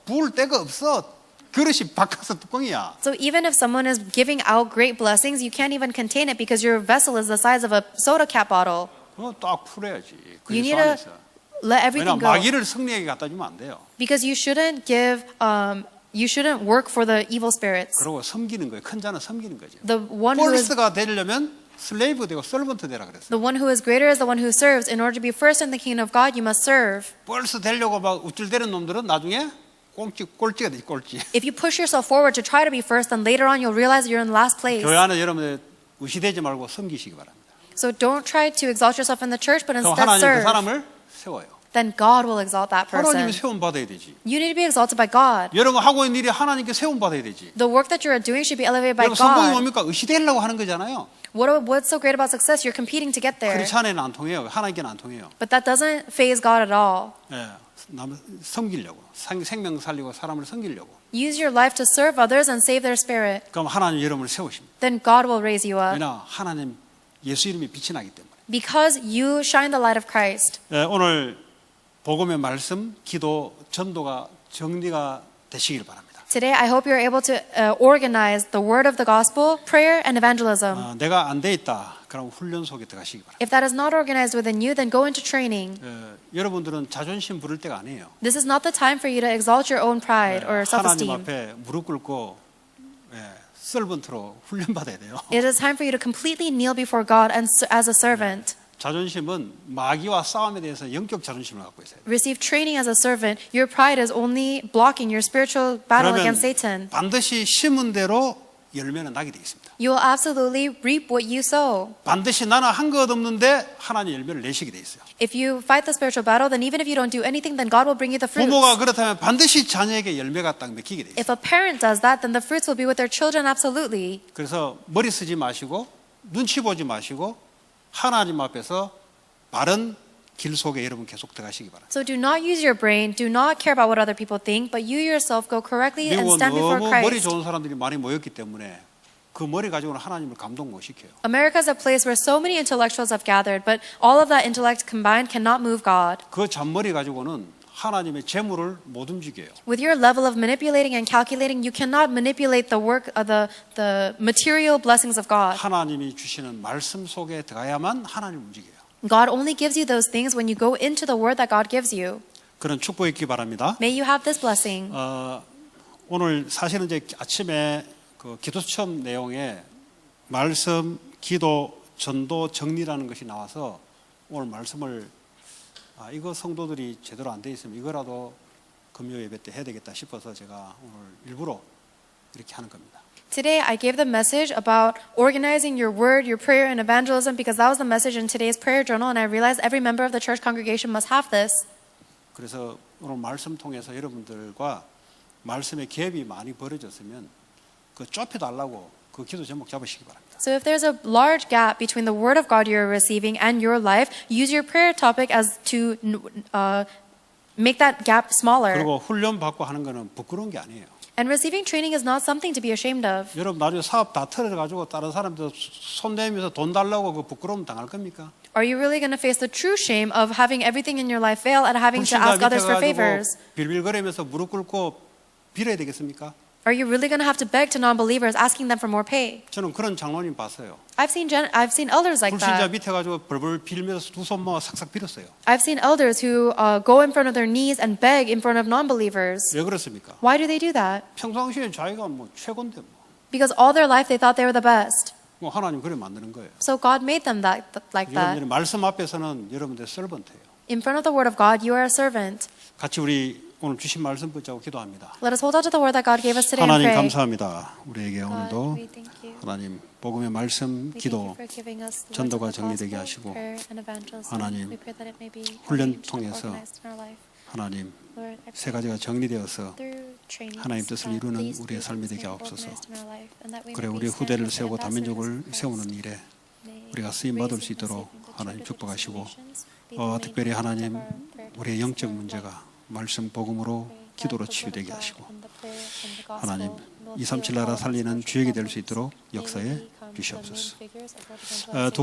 부을 데가 없어. 그릇이 바꿔서 뚜껑이야. So even if someone is giving out great blessings, you can't even contain it because your vessel is the size of a soda cap bottle. 그거 딱 풀어야지. 그 You 예수 need to 안에서. let 왜냐 everything go. 마귀를 승리에게 갖다 주면 안 돼요. Because you shouldn't you shouldn't work for the evil spirits. 그리고 섬기는 거예요. 큰 자는 섬기는 거죠. The one who is 폴스가 되려면 슬레이브 되고 서번트 되라 그랬어요. the one who is greater is the one who serves. In order to be first in the kingdom of God, you must serve. 폴스 되려고 막 우쭐대는 놈들은 나중에 꼴찌가 되지 꼴찌. If you push yourself forward to try to be first, then later on you'll realize you're in last place. 교회 안에 여러분들 의시되지 말고 섬기시기 바랍니다. So don't try to exalt yourself in the church, but 그럼 instead 하나님 그 serve. 사람을 세워요. Then God will exalt that person. 하나님이 세움 받아야 되지. You need to be exalted by God. 여러분 하고 있는 일이 하나님께 세움 받아야 되지. The work that you're doing should be elevated by 여러분 성공이 God. 뭡니까? 의시되려고 하는 거잖아요. What's so great about success? You're competing to get there. 크리스찬에는 안 통해요. 하나님께는 안 통해요. But that doesn't faze God at all. 예, 남 섬기려고 생명 살리고 사람을 섬기려고. Use your life to serve others and save their spirit. 그럼 하나님 여러분을 세우십니다. Then God will raise you up. 왜냐 하나님 예수 이름이 빛이 나기 때문에. Because you shine the light of Christ. 예, 오늘 복음의 말씀, 기도, 전도가 정리가 되시길 바랍니다. Today, I hope you're able to organize the word of the gospel, prayer, and evangelism. 내가 안 돼 있다. 그럼 훈련 속에 들어가시기 바랍니다. If that is not organized within you, then go into training. 여러분들은 자존심 부릴 때가 아니에요. This is not the time for you to exalt your own pride or 하나님 self-esteem. 앞에 무릎 꿇고 서번트로 훈련 받아야 돼요. It is time for you to completely kneel before God and as a servant. 자존심은 마귀와 싸움에 대해서 영적 자존심을 갖고 있어요. Receive training as a servant. Your pride is only blocking your spiritual battle 그러면 against Satan. 반드시 심은 대로 열매는 나게 돼 있습니다. You will absolutely reap what you sow. 반드시 나는 한 것 없는데 하나님 열매를 내시게 돼 있어요. If you fight the spiritual battle, then even if you don't do anything, then God will bring you the fruits. 부모가 그렇다면 반드시 자녀에게 열매가 딱 맺히게 돼 있어요. If a parent does that, then the fruits will be with their children absolutely. 그래서 머리 쓰지 마시고 눈치 보지 마시고 하나님 앞에서 바른 길 속에 여러분 계속 들어가시기 바랍니다. So do not use your brain, do not care about what other people think, but you yourself go correctly and 미국은 stand before 너무 머리 Christ. 좋은 사람들이 많이 모였기 때문에 그 머리 가지고는 하나님을 감동 못 시켜요. America is a place where so many intellectuals have gathered, but all of that intellect combined cannot move God. 그 잔머리 가지고는 하나님의 재물을 못 움직여요. With your level of manipulating and calculating, you cannot manipulate the work of the material blessings of God. 하나님이 주시는 말씀 속에 들어가야만 하나님 움직여요. God only gives you those things when you go into the word that God gives you. 그런 축복 있기 바랍니다. May you have this blessing. 오늘 사실은 이제 아침에 그 기도 수첩 내용에 말씀, 기도, 전도, 정리라는 것이 나와서 오늘 말씀을 이거 성도들이 제대로 안 돼 있으면 이거라도 금요 예배 때 해야 되겠다 싶어서 제가 오늘 일부러 이렇게 하는 겁니다. Today I gave the message about organizing your word, your prayer, and evangelism because that was the message in today's prayer journal, and I realized every member of the church congregation must have this. 그래서 오늘 말씀 통해서 여러분들과 말씀의 갭이 많이 벌어졌으면 그 좁혀달라고 그 기도 제목 잡으시기 바랍니다. So if there's a large gap between the word of God you're receiving and your life, use your prayer topic as to make that gap smaller. 그리고 훈련 받고 하는 거는 부끄러운 게 아니에요. And receiving training is not something to be ashamed of. 여러분 나중에 사업 다 털어가지고 다른 사람들 손 내밀면서 돈 달라고 그 부끄러움 당할 겁니까? Are you really going to face the true shame of having everything in your life fail and having to 불신자 ask 밑에 others for 가지고 favors? 빌빌거리면서 무릎 꿇고 빌어야 되겠습니까? Are you really going to have to beg to non-believers, asking them for more pay? 저는 그런 장로님 봤어요. I've seen elders like 불신자 that. 밑에 가지고 벌벌 빌면서 두 손 모아 삭삭 빌었어요. I've seen elders who go in front of their knees and beg in front of non-believers. 왜 그렇습니까? Why do they do that? 평상시에 자기가 뭐 최고인데 뭐. Because all their life they thought they were the best. 뭐 하나님 그래 만드는 거예요. So God made them like that. 여러분들이 말씀 앞에서는 여러분들 servant예요. In front of the word of God, you are a servant. 같이 우리 오늘 주신 말씀 붙잡고 기도합니다. Let us hold on to the word that God gave us today and 하나님 pray. 감사합니다. 우리에게 God, 오늘도 we thank you. 하나님 복음의 말씀, We thank 기도, you for giving us the 전도가 words of the 정리되게 gospel, 하시고 prayer and evangelism. 하나님, We pray that it may be 훈련 arranged and 통해서 organized in our life. 하나님 Lord, I 세 pray 가지가 정리되어서 through trainings, 하나님 뜻을 God, 이루는 these 우리의 things 삶이 may 되게 be 하옵소서. organized in our life, and that we 그래 may 우리 be 후대를 standards 세우고 and 다민족을 ambassadors of Christ. 세우는 일에 May 우리가 쓰임 받을 수 raising and 있도록 saving the 하나님 churches of 축복하시고 the nations be the main 특별히 focus of 하나님 our prayer 우리의 topics 영적 in our 문제가 life. 말씀 복음으로 Pray that 기도로 the word 치유되게 of God 하시고 and the prayer and the gospel 하나님 will 237 heal 나라 all 살리는 spiritual 주역이 될 수 problems. 있도록 May we 역사에 become the main 주시옵소서. figures of world 두 evangelization.